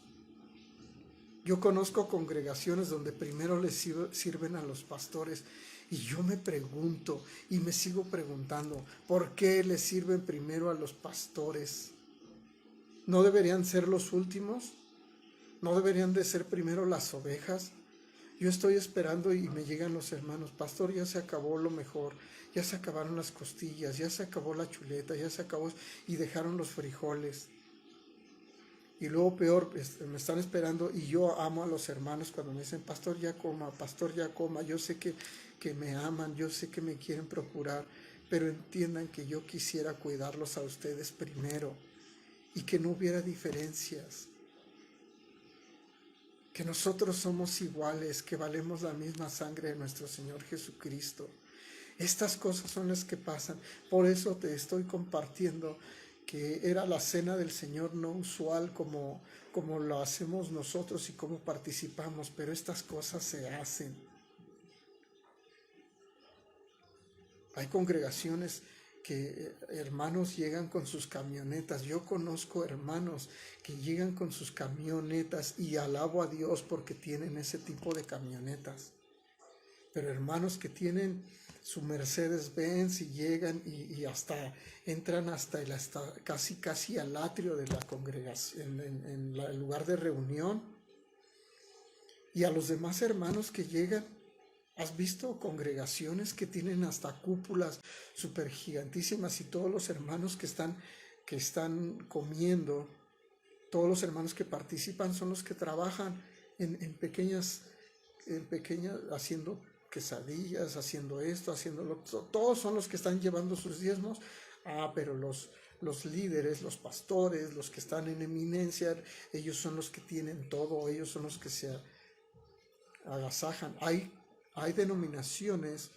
Yo conozco congregaciones donde primero les sirven a los pastores y yo me pregunto y me sigo preguntando, ¿por qué les sirven primero a los pastores? ¿No deberían ser los últimos? ¿No deberían de ser primero las ovejas? Yo estoy esperando y me llegan los hermanos, pastor, ya se acabó lo mejor, ya se acabaron las costillas, ya se acabó la chuleta, ya se acabó y dejaron los frijoles. Y luego peor, me están esperando y yo amo a los hermanos cuando me dicen, pastor ya coma, yo sé que me aman, yo sé que me quieren procurar, pero entiendan que yo quisiera cuidarlos a ustedes primero y que no hubiera diferencias, que nosotros somos iguales, que valemos la misma sangre de nuestro Señor Jesucristo. Estas cosas son las que pasan, por eso te estoy compartiendo que era la cena del Señor no usual como lo hacemos nosotros y cómo participamos, pero estas cosas se hacen. Hay congregaciones que hermanos llegan con sus camionetas. Yo conozco hermanos que llegan con sus camionetas y alabo a Dios porque tienen ese tipo de camionetas. Pero hermanos que tienen su Mercedes-Benz y llegan y hasta entran hasta casi al atrio de la congregación, en el lugar de reunión. Y a los demás hermanos que llegan, ¿has visto congregaciones que tienen hasta cúpulas súper gigantísimas y todos los hermanos que están comiendo, todos los hermanos que participan son los que trabajan en pequeñas, haciendo quesadillas, haciendo esto, haciendo lo otro? Todos son los que están llevando sus diezmos. Pero los líderes, los pastores, los que están en eminencia, ellos son los que tienen todo, ellos son los que se agasajan. Hay denominaciones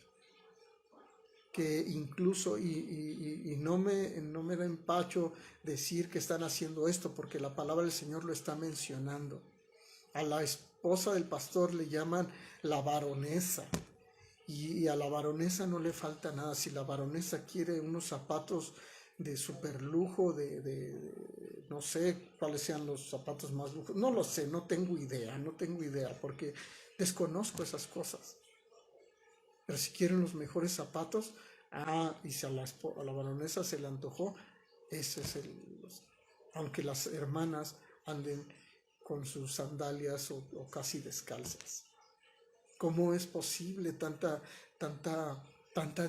que incluso, y no me da empacho decir que están haciendo esto, porque la palabra del Señor lo está mencionando. A la esposa del pastor le llaman la baronesa, y a la baronesa no le falta nada. Si la baronesa quiere unos zapatos de super lujo, no sé cuáles sean los zapatos más lujos, no lo sé, no tengo idea, porque desconozco esas cosas. Pero si quieren los mejores zapatos, y si a la baronesa se le antojó, ese es aunque las hermanas anden con sus sandalias o casi descalzas. ¿Cómo es posible tanta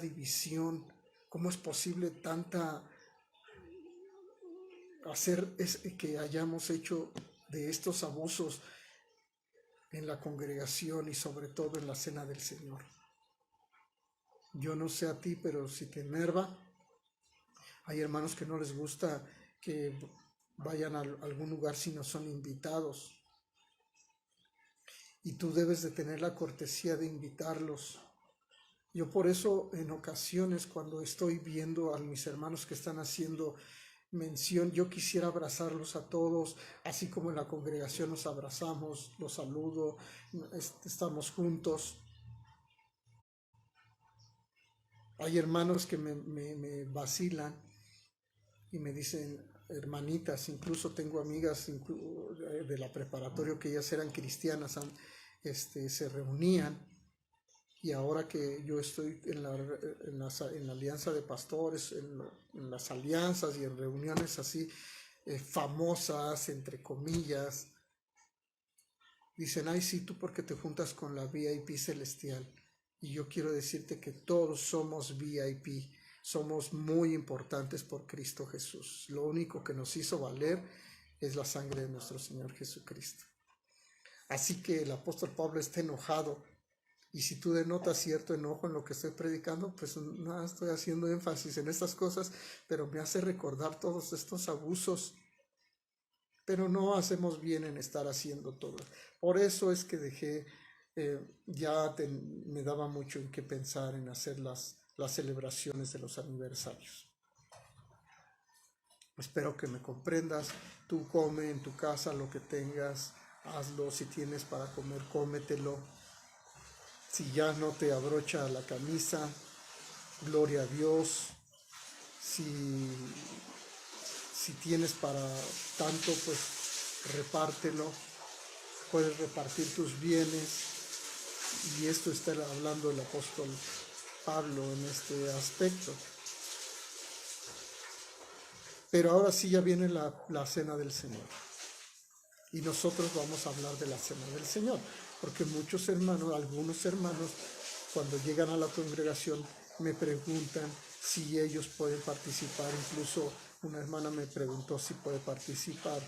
división? ¿Cómo es posible que hayamos hecho de estos abusos en la congregación y sobre todo en la cena del Señor? Yo no sé a ti, pero si te enerva, hay hermanos que no les gusta que vayan a algún lugar si no son invitados. Y tú debes de tener la cortesía de invitarlos. Yo por eso en ocasiones cuando estoy viendo a mis hermanos que están haciendo mención, yo quisiera abrazarlos a todos, así como en la congregación nos abrazamos, los saludo, estamos juntos. Hay hermanos que me vacilan y me dicen hermanitas. Incluso tengo amigas de la preparatoria que ellas eran cristianas, se reunían, y ahora que yo estoy en la alianza de pastores, en las alianzas y en reuniones así famosas, entre comillas, dicen, ay sí, tú porque te juntas con la VIP celestial. Y yo quiero decirte que todos somos VIP, somos muy importantes por Cristo Jesús. Lo único que nos hizo valer es la sangre de nuestro Señor Jesucristo. Así que el apóstol Pablo está enojado, y si tú denotas cierto enojo en lo que estoy predicando, pues no estoy haciendo énfasis en estas cosas, pero me hace recordar todos estos abusos. Pero no hacemos bien en estar haciendo todo. Por eso es que dejé, me daba mucho en qué pensar en hacer las celebraciones de los aniversarios. Espero que me comprendas. Tú come en tu casa lo que tengas, hazlo. Si tienes para comer, cómetelo. Si ya no te abrocha la camisa, gloria a Dios. Si tienes para tanto, pues repártelo. Puedes repartir tus bienes. Y esto está hablando el apóstol Pablo en este aspecto. Pero ahora sí ya viene la cena del Señor. Y nosotros vamos a hablar de la cena del Señor. Porque algunos hermanos, cuando llegan a la congregación, me preguntan si ellos pueden participar. Incluso una hermana me preguntó si puede participar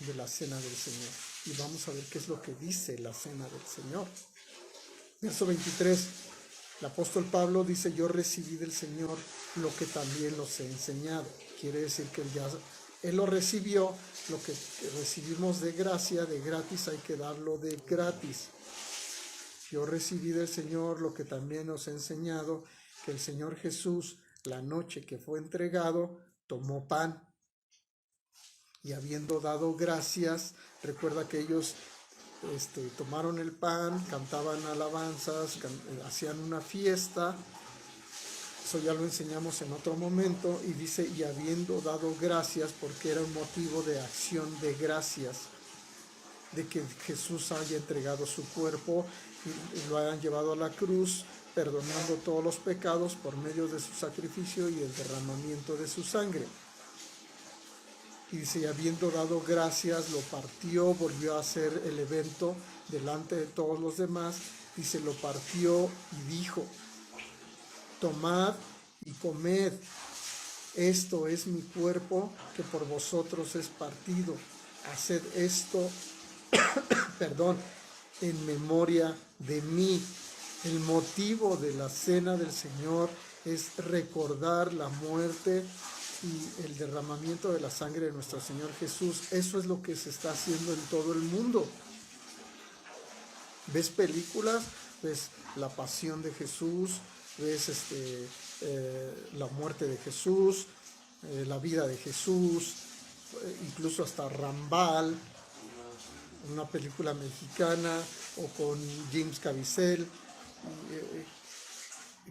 de la cena del Señor. Y vamos a ver qué es lo que dice la cena del Señor. Verso 23, el apóstol Pablo dice, yo recibí del Señor lo que también los he enseñado. Quiere decir que él lo recibió, lo que recibimos de gracia, de gratis, hay que darlo de gratis. Yo recibí del Señor lo que también os he enseñado, que el Señor Jesús, la noche que fue entregado, tomó pan. Y habiendo dado gracias, recuerda que ellos tomaron el pan, cantaban alabanzas, hacían una fiesta. Eso ya lo enseñamos en otro momento. Y dice, y habiendo dado gracias, porque era un motivo de acción de gracias, de que Jesús haya entregado su cuerpo y lo hayan llevado a la cruz, perdonando todos los pecados por medio de su sacrificio y el derramamiento de su sangre. Y dice, y habiendo dado gracias, lo partió, volvió a hacer el evento delante de todos los demás. Dice, lo partió y dijo, tomad y comed, esto es mi cuerpo que por vosotros es partido. Haced esto, perdón, en memoria de mí. El motivo de la cena del Señor es recordar la muerte y el derramamiento de la sangre de nuestro Señor Jesús. Eso es lo que se está haciendo en todo el mundo. ¿Ves películas? ¿Ves la pasión de Jesús? ¿Ves la muerte de Jesús? La vida de Jesús? Incluso hasta Rambal, una película mexicana, o con James Caviezel,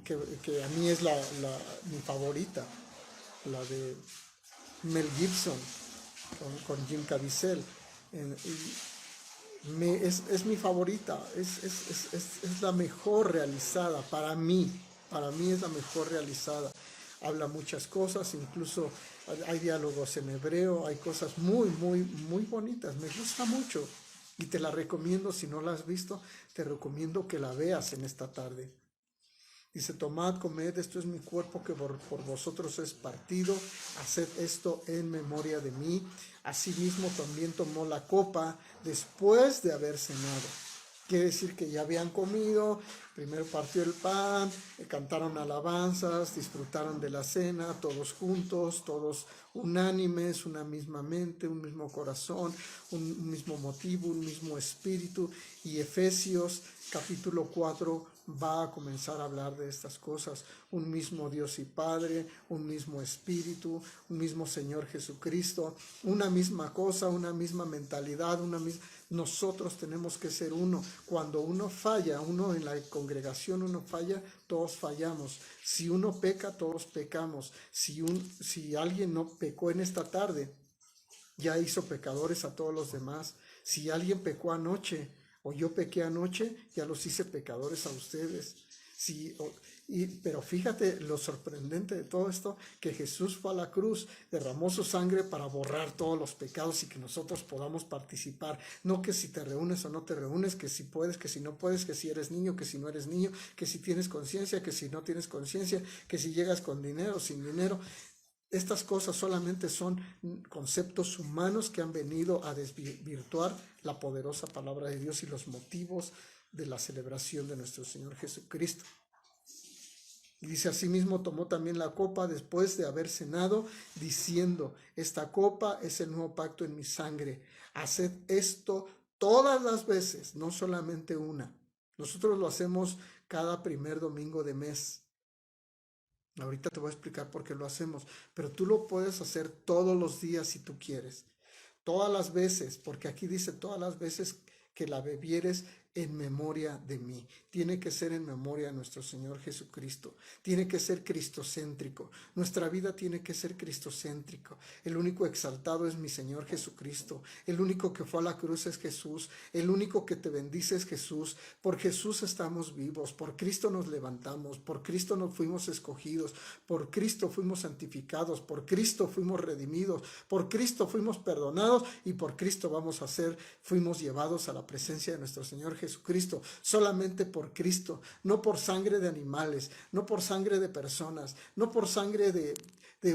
que a mí es mi favorita, la de Mel Gibson con Jim Caviezel. Es mi favorita, es la mejor realizada para mí es la mejor realizada. Habla muchas cosas, incluso hay diálogos en hebreo, hay cosas muy, muy, muy bonitas, me gusta mucho y te la recomiendo. Si no la has visto, te recomiendo que la veas en esta tarde. Dice, tomad, comed, esto es mi cuerpo que por vosotros es partido, haced esto en memoria de mí. Asimismo también tomó la copa después de haber cenado. Quiere decir que ya habían comido, primero partió el pan, cantaron alabanzas, disfrutaron de la cena, todos juntos, todos unánimes, una misma mente, un mismo corazón, un mismo motivo, un mismo espíritu. Y Efesios capítulo 4 va a comenzar a hablar de estas cosas. Un mismo Dios y Padre, un mismo Espíritu, un mismo Señor Jesucristo, una misma cosa, una misma mentalidad, nosotros tenemos que ser uno. Cuando uno falla, uno en la congregación, uno falla, todos fallamos. Si uno peca, todos pecamos. Si alguien no pecó en esta tarde, ya hizo pecadores a todos los demás. Si alguien pecó anoche, o yo pequé anoche, ya los hice pecadores a ustedes. Pero fíjate lo sorprendente de todo esto, que Jesús fue a la cruz, derramó su sangre para borrar todos los pecados y que nosotros podamos participar. No que si te reúnes o no te reúnes, que si puedes, que si no puedes, que si eres niño, que si no eres niño, que si tienes conciencia, que si no tienes conciencia, que si llegas con dinero, sin dinero. Estas cosas solamente son conceptos humanos que han venido a desvirtuar la poderosa palabra de Dios y los motivos de la celebración de nuestro Señor Jesucristo. Y dice, asimismo tomó también la copa después de haber cenado, diciendo, esta copa es el nuevo pacto en mi sangre. Haced esto todas las veces, no solamente una. Nosotros lo hacemos cada primer domingo de mes. Ahorita te voy a explicar por qué lo hacemos, pero tú lo puedes hacer todos los días si tú quieres. Todas las veces, porque aquí dice todas las veces que la bebieres en memoria de mí. Tiene que ser en memoria de nuestro Señor Jesucristo. Tiene que ser cristocéntrico. Nuestra vida tiene que ser cristocéntrico. El único exaltado es mi Señor Jesucristo. El único que fue a la cruz es Jesús. El único que te bendice es Jesús. Por Jesús estamos vivos. Por Cristo nos levantamos. Por Cristo nos fuimos escogidos. Por Cristo fuimos santificados. Por Cristo fuimos redimidos. Por Cristo fuimos perdonados. Y por Cristo fuimos llevados a la presencia de nuestro Señor Jesucristo. Solamente por Cristo. No por sangre de animales. No por sangre de personas. No por sangre de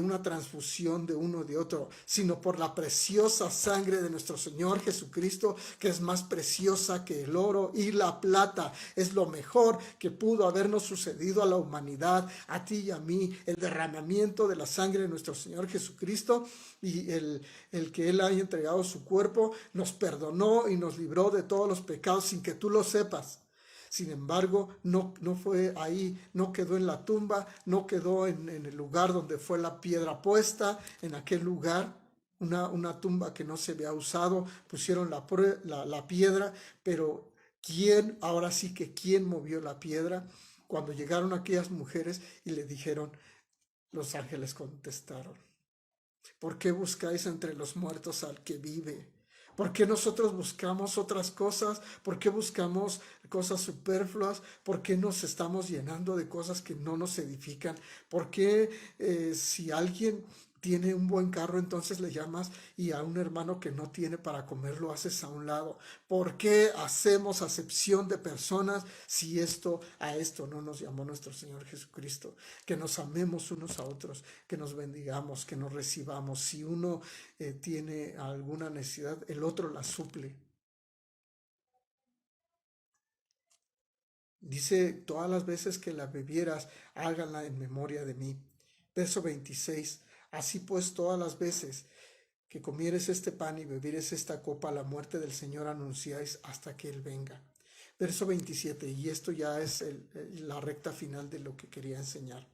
una transfusión de uno de otro, sino por la preciosa sangre de nuestro Señor Jesucristo, que es más preciosa que el oro y la plata. Es lo mejor que pudo habernos sucedido a la humanidad, a ti y a mí, el derramamiento de la sangre de nuestro Señor Jesucristo, y el que Él haya entregado su cuerpo nos perdonó y nos libró de todos los pecados sin que tú lo sepas. Sin embargo, no fue ahí, no quedó en la tumba, no quedó en el lugar donde fue la piedra puesta, en aquel lugar, una tumba que no se había usado, pusieron la piedra, pero ahora sí que quién movió la piedra? Cuando llegaron aquellas mujeres y le dijeron, los ángeles contestaron, ¿por qué buscáis entre los muertos al que vive? ¿Por qué nosotros buscamos otras cosas? ¿Por qué buscamos cosas superfluas? ¿Por qué nos estamos llenando de cosas que no nos edifican? ¿Por qué si alguien tiene un buen carro, entonces le llamas y a un hermano que no tiene para comer lo haces a un lado? ¿Por qué hacemos acepción de personas si a esto no nos llamó nuestro Señor Jesucristo? Que nos amemos unos a otros, que nos bendigamos, que nos recibamos. Si uno tiene alguna necesidad, el otro la suple. Dice, todas las veces que la bebieras, háganla en memoria de mí. Verso 26. Así pues, todas las veces que comieres este pan y bebieres esta copa, la muerte del Señor anunciáis hasta que Él venga. Verso 27, y esto ya es la recta final de lo que quería enseñar.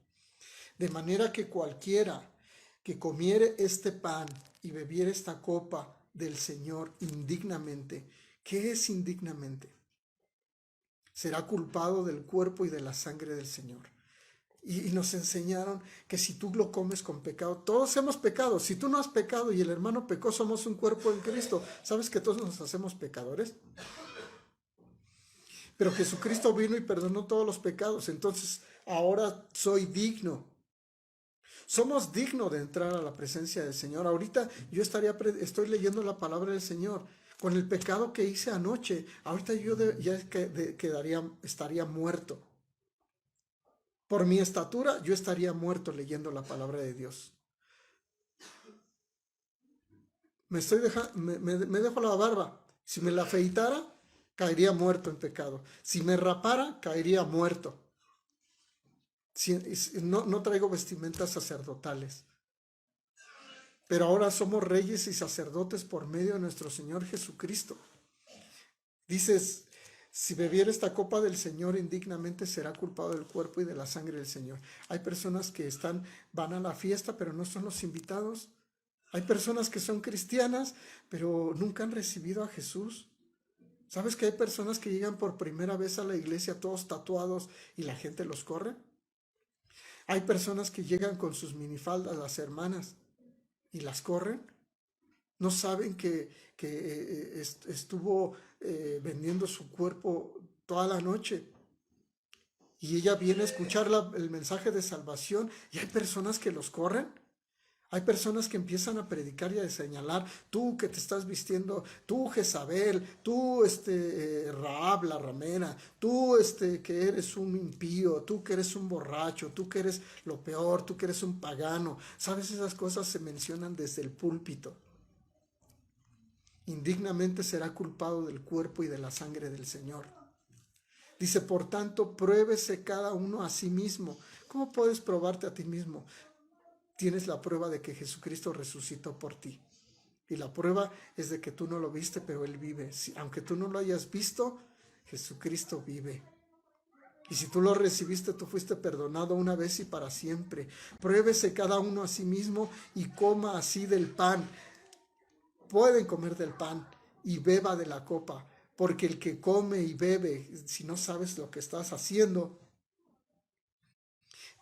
De manera que cualquiera que comiere este pan y bebiere esta copa del Señor indignamente, ¿qué es indignamente? Será culpado del cuerpo y de la sangre del Señor. Y nos enseñaron que si tú lo comes con pecado, todos hemos pecado. Si tú no has pecado y el hermano pecó, somos un cuerpo en Cristo. ¿Sabes que todos nos hacemos pecadores? Pero Jesucristo vino y perdonó todos los pecados. Entonces, ahora soy digno. Somos dignos de entrar a la presencia del Señor. Ahorita yo estoy leyendo la palabra del Señor. Con el pecado que hice anoche, ahorita yo estaría muerto. Por mi estatura, yo estaría muerto leyendo la palabra de Dios. Me dejo la barba. Si me la afeitara, caería muerto en pecado. Si me rapara, caería muerto. No traigo vestimentas sacerdotales. Pero ahora somos reyes y sacerdotes por medio de nuestro Señor Jesucristo. Dices, si bebiera esta copa del Señor indignamente, será culpado del cuerpo y de la sangre del Señor. Hay personas que van a la fiesta, pero no son los invitados. Hay personas que son cristianas, pero nunca han recibido a Jesús. ¿Sabes que hay personas que llegan por primera vez a la iglesia todos tatuados y la gente los corre? Hay personas que llegan con sus minifaldas, las hermanas, y las corren. No saben que estuvo vendiendo su cuerpo toda la noche. Y ella viene a escuchar el mensaje de salvación y hay personas que los corren. Hay personas que empiezan a predicar y a señalar, tú que te estás vistiendo, tú Jezabel, tú Rahab la ramera, tú que eres un impío, tú que eres un borracho, tú que eres lo peor, tú que eres un pagano. ¿Sabes? Esas cosas se mencionan desde el púlpito. Indignamente será culpado del cuerpo y de la sangre del Señor. Dice, por tanto, pruébese cada uno a sí mismo. ¿Cómo puedes probarte a ti mismo? Tienes la prueba de que Jesucristo resucitó por ti. Y la prueba es de que tú no lo viste, pero Él vive. Aunque tú no lo hayas visto, Jesucristo vive. Y si tú lo recibiste, tú fuiste perdonado una vez y para siempre. Pruébese cada uno a sí mismo y coma así del pan. Pueden comer del pan y beba de la copa, porque el que come y bebe, si no sabes lo que estás haciendo,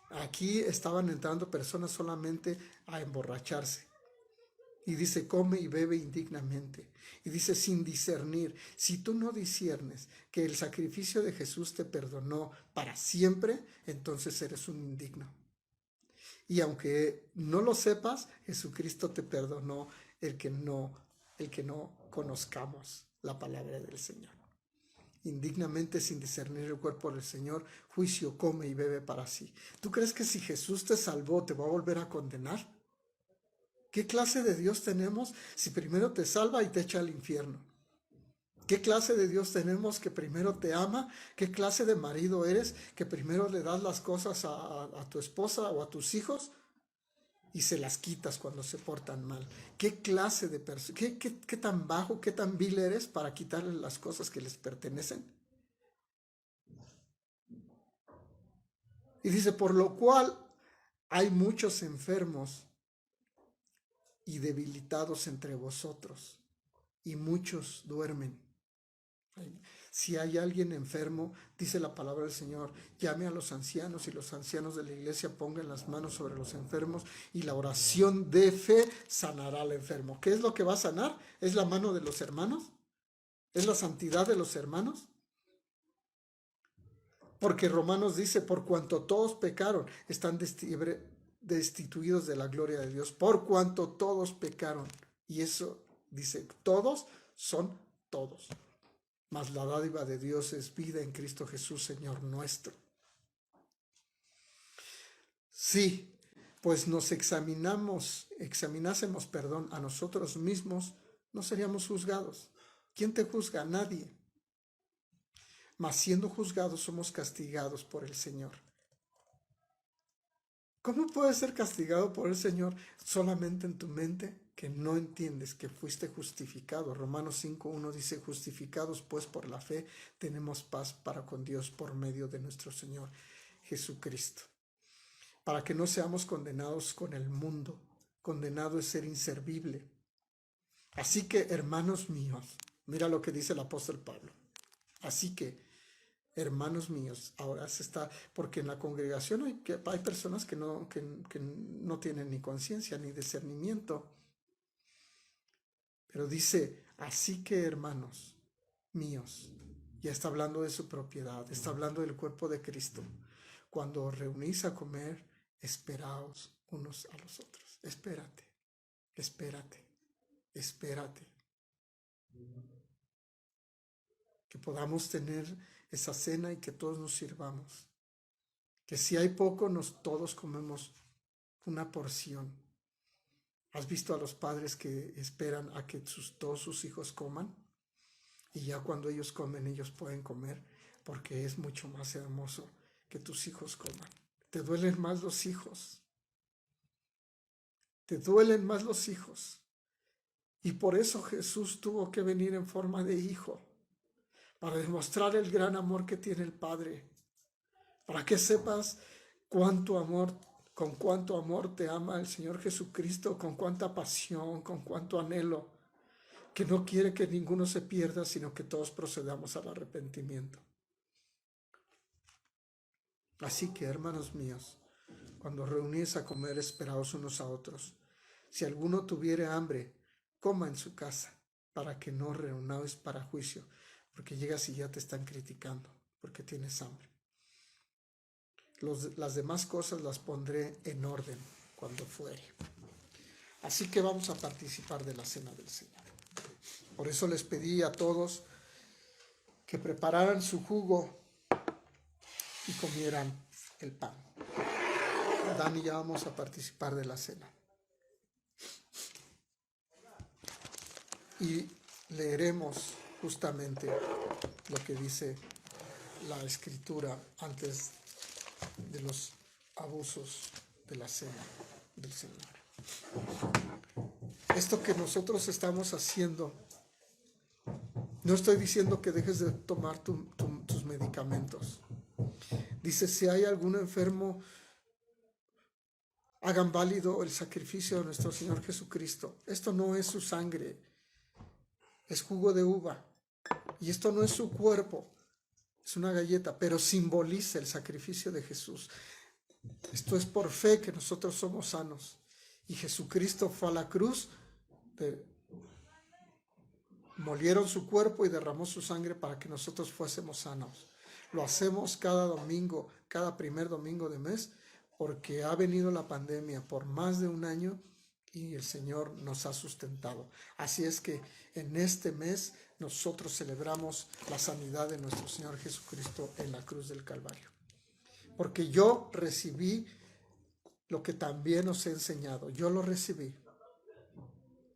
aquí estaban entrando personas solamente a emborracharse. Y dice, come y bebe indignamente. Y dice, sin discernir. Si tú no disiernes que el sacrificio de Jesús te perdonó para siempre, entonces eres un indigno. Y aunque no lo sepas, Jesucristo te perdonó el que no conozcamos la palabra del Señor. Indignamente, sin discernir el cuerpo del Señor, juicio come y bebe para sí. ¿Tú crees que si Jesús te salvó te va a volver a condenar? ¿Qué clase de Dios tenemos si primero te salva y te echa al infierno? ¿Qué clase de Dios tenemos que primero te ama? ¿Qué clase de marido eres que primero le das las cosas a tu esposa o a tus hijos y se las quitas cuando se portan mal? ¿Qué clase de persona, qué tan bajo, qué tan vil eres para quitarles las cosas que les pertenecen? Y dice, por lo cual hay muchos enfermos y debilitados entre vosotros, y muchos duermen. Si hay alguien enfermo, dice la palabra del Señor, llame a los ancianos y los ancianos de la iglesia pongan las manos sobre los enfermos y la oración de fe sanará al enfermo. ¿Qué es lo que va a sanar? ¿Es la mano de los hermanos? ¿Es la santidad de los hermanos? Porque Romanos dice, por cuanto todos pecaron, están destituidos de la gloria de Dios. Por cuanto todos pecaron. Y eso dice, todos son todos. Mas la dádiva de Dios es vida en Cristo Jesús, Señor nuestro. Sí, pues nos examinásemos, a nosotros mismos, no seríamos juzgados. ¿Quién te juzga? Nadie. Mas siendo juzgados somos castigados por el Señor. ¿Cómo puedes ser castigado por el Señor solamente en tu mente? Que no entiendes que fuiste justificado. Romanos 5:1 dice, justificados pues por la fe, tenemos paz para con Dios por medio de nuestro Señor Jesucristo. Para que no seamos condenados con el mundo. Condenado es ser inservible. Así que, hermanos míos, mira lo que dice el apóstol Pablo. Así que, hermanos míos, ahora se está, porque en la congregación hay personas que no tienen ni conciencia ni discernimiento. Pero dice, así que hermanos míos, ya está hablando de su propiedad, está hablando del cuerpo de Cristo. Cuando os reunís a comer, esperaos unos a los otros. Espérate. Que podamos tener esa cena y que todos nos sirvamos. Que si hay poco, todos comemos una porción. ¿Has visto a los padres que esperan a que todos sus hijos coman? Y ya cuando ellos comen, ellos pueden comer, porque es mucho más hermoso que tus hijos coman. Te duelen más los hijos. Y por eso Jesús tuvo que venir en forma de hijo, para demostrar el gran amor que tiene el Padre, para que sepas con cuánto amor te ama el Señor Jesucristo, con cuánta pasión, con cuánto anhelo, que no quiere que ninguno se pierda, sino que todos procedamos al arrepentimiento. Así que, hermanos míos, cuando reunís a comer, esperaos unos a otros. Si alguno tuviere hambre, coma en su casa, para que no reunáis para juicio, porque llegas y ya te están criticando, porque tienes hambre. Las demás cosas las pondré en orden cuando fuere. Así que vamos a participar de la cena del Señor. Por eso les pedí a todos que prepararan su jugo y comieran el pan. Dan y ya vamos a participar de la cena. Y leeremos justamente lo que dice la Escritura antes de los abusos de la cena del Señor. Esto que nosotros estamos haciendo, no estoy diciendo que dejes de tomar tus medicamentos. Dice, si hay algún enfermo, hagan válido el sacrificio de nuestro Señor Jesucristo. Esto no es su sangre, es jugo de uva. Y esto no es su cuerpo, es una galleta, pero simboliza el sacrificio de Jesús. Esto es por fe que nosotros somos sanos. Y Jesucristo fue a la cruz, molieron su cuerpo y derramó su sangre para que nosotros fuésemos sanos. Lo hacemos cada domingo, cada primer domingo de mes, porque ha venido la pandemia por más de un año y el Señor nos ha sustentado. Así es que en este mes nosotros celebramos la sanidad de nuestro Señor Jesucristo en la cruz del Calvario. Porque yo recibí lo que también os he enseñado. Yo lo recibí.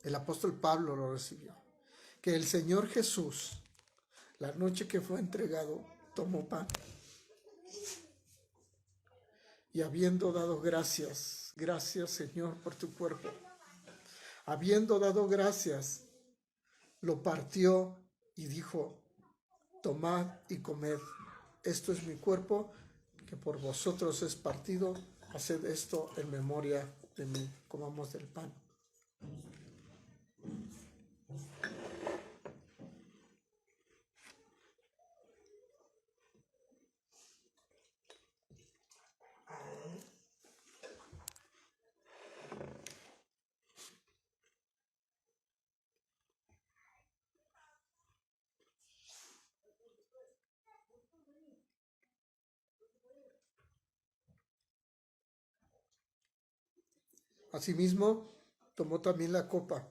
El apóstol Pablo lo recibió. Que el Señor Jesús, la noche que fue entregado, tomó pan. Y habiendo dado gracias Señor por tu cuerpo. Habiendo dado gracias, lo partió y dijo, tomad y comed. Esto es mi cuerpo, que por vosotros es partido. Haced esto en memoria de mí. Comamos del pan. Asimismo, tomó también la copa,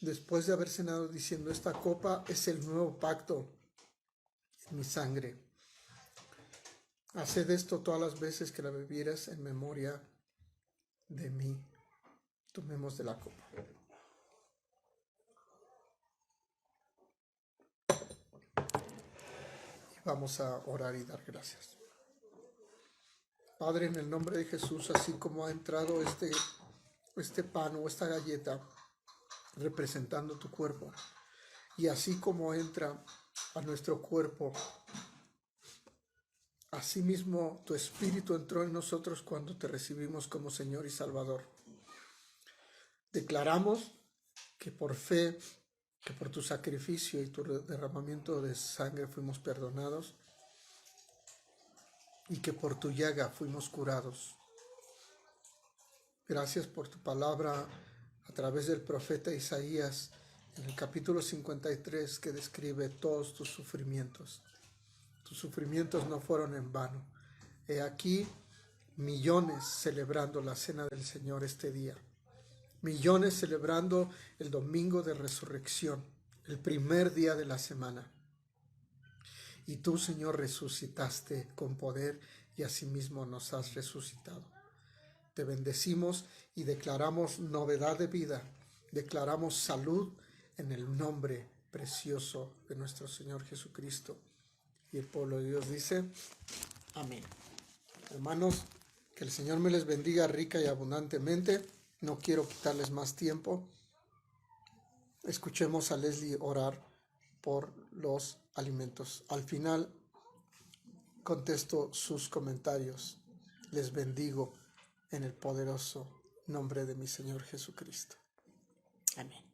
después de haber cenado, diciendo: esta copa es el nuevo pacto en mi sangre. Haced esto todas las veces que la bebieras en memoria de mí. Tomemos de la copa. Y vamos a orar y dar gracias. Padre, en el nombre de Jesús, así como ha entrado este pan o esta galleta representando tu cuerpo, y así como entra a nuestro cuerpo, asimismo tu Espíritu entró en nosotros cuando te recibimos como Señor y Salvador. Declaramos que por fe, que por tu sacrificio y tu derramamiento de sangre fuimos perdonados, y que por tu llaga fuimos curados. Gracias por tu palabra a través del profeta Isaías en el capítulo 53, que describe todos tus sufrimientos. Tus sufrimientos no fueron en vano. He aquí millones celebrando la cena del Señor este día. Millones celebrando el domingo de resurrección, el primer día de la semana. Y tú, Señor, resucitaste con poder y asimismo nos has resucitado. Te bendecimos y declaramos novedad de vida. Declaramos salud en el nombre precioso de nuestro Señor Jesucristo. Y el pueblo de Dios dice: amén. Hermanos, que el Señor me les bendiga rica y abundantemente. No quiero quitarles más tiempo. Escuchemos a Leslie orar por los alimentos. Al final contesto sus comentarios. Les bendigo en el poderoso nombre de mi Señor Jesucristo. Amén.